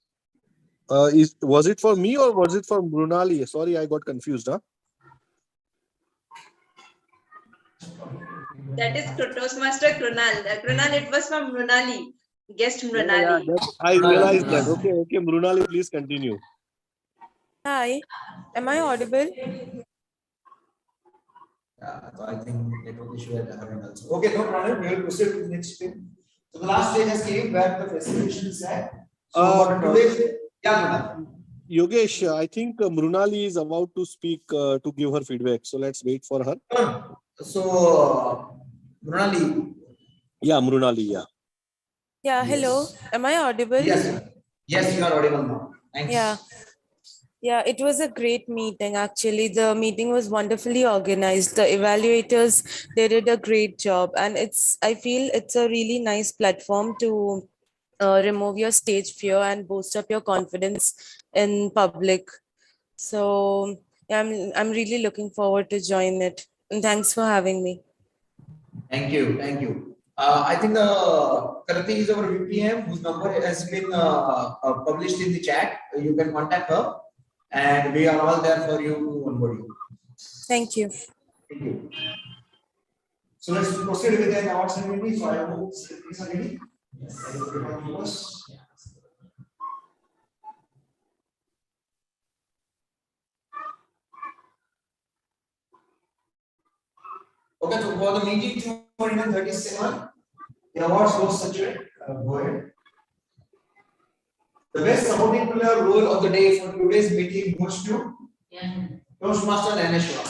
Was it for me or was it for Brunali? Sorry, I got confused. Huh? That is Toastmaster Krunal. Krunal, it was from Mrunali. Guest Yeah, Mrunali. I realized that. Okay, Brunali, please continue. Hi. Am I audible? Yeah, so I think network issue at our end also. Okay, no problem. We will proceed to the next thing. So the last stage has came where the facilitation is at. So for today's, yeah, Yogesh, I think Mrunali is about to speak to give her feedback. So let's wait for her. So, Mrunali. Yeah, Mrunali, yeah. Yeah, hello. Am I audible? Yes, yes, you are audible now. Thanks. Yeah. Yeah, it was a great meeting actually. The meeting was wonderfully organized. The evaluators, they did a great job. And I feel it's a really nice platform to remove your stage fear and boost up your confidence in public. So yeah, I'm really looking forward to join it. And thanks for having me. Thank you, thank you. I think the Karati is our VTM whose number has been published in the chat. You can contact her, and we are all there for you to onboard you. Thank you. Thank you. So let's proceed with the award ceremony. So I hope secretaries are ready. Yes. Okay, so for the meeting 237, the awards goes such a go ahead. The best supporting player role of the day for today's meeting goes to Toastmaster Naneshwar.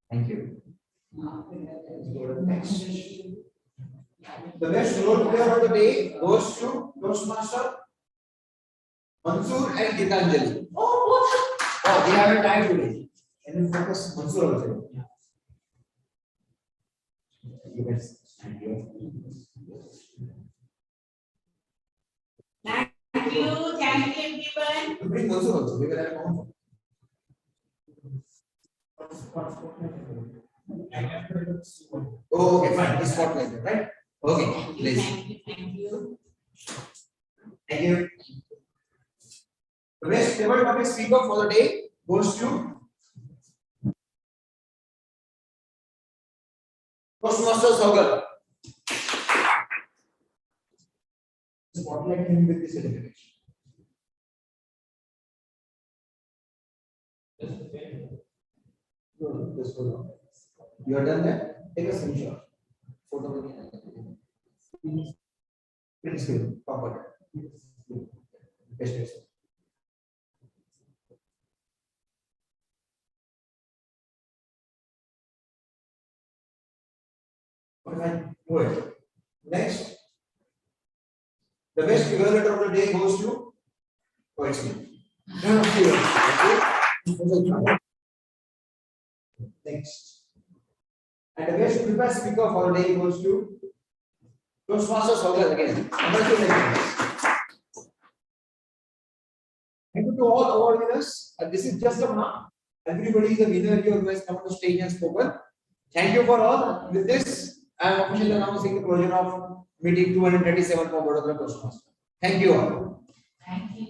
Thank you. Next. The best role player of the day goes to Toastmaster Mansoor and Gitanjali. Oh, we have a tie today. Can you focus Mansoor also? Yes. Thank you. Thank you everyone. You bring Mansoor also. We will have one. Oh, okay, fine. This spotlight, right? Okay, please. Thank you. Thank you. The best table topic speaker for the day goes to Toastmaster Saugar. Spotlight him with the certificate. No, this was not. You are done there? Take a screenshot. Photo. Please screen. Forward. Yes. Okay, go ahead. Next. The best evaluator of the day goes to Next. And the best prepared speaker for the day goes to Toastmaster Saugar again. Thank you to all award winners. This is just a mark. Everybody is a winner here who has come to stage and spoken. Thank you for all. With this, I am officially announcing the closure of meeting 237 for Board of Toastmasters. Thank you all. Thank you.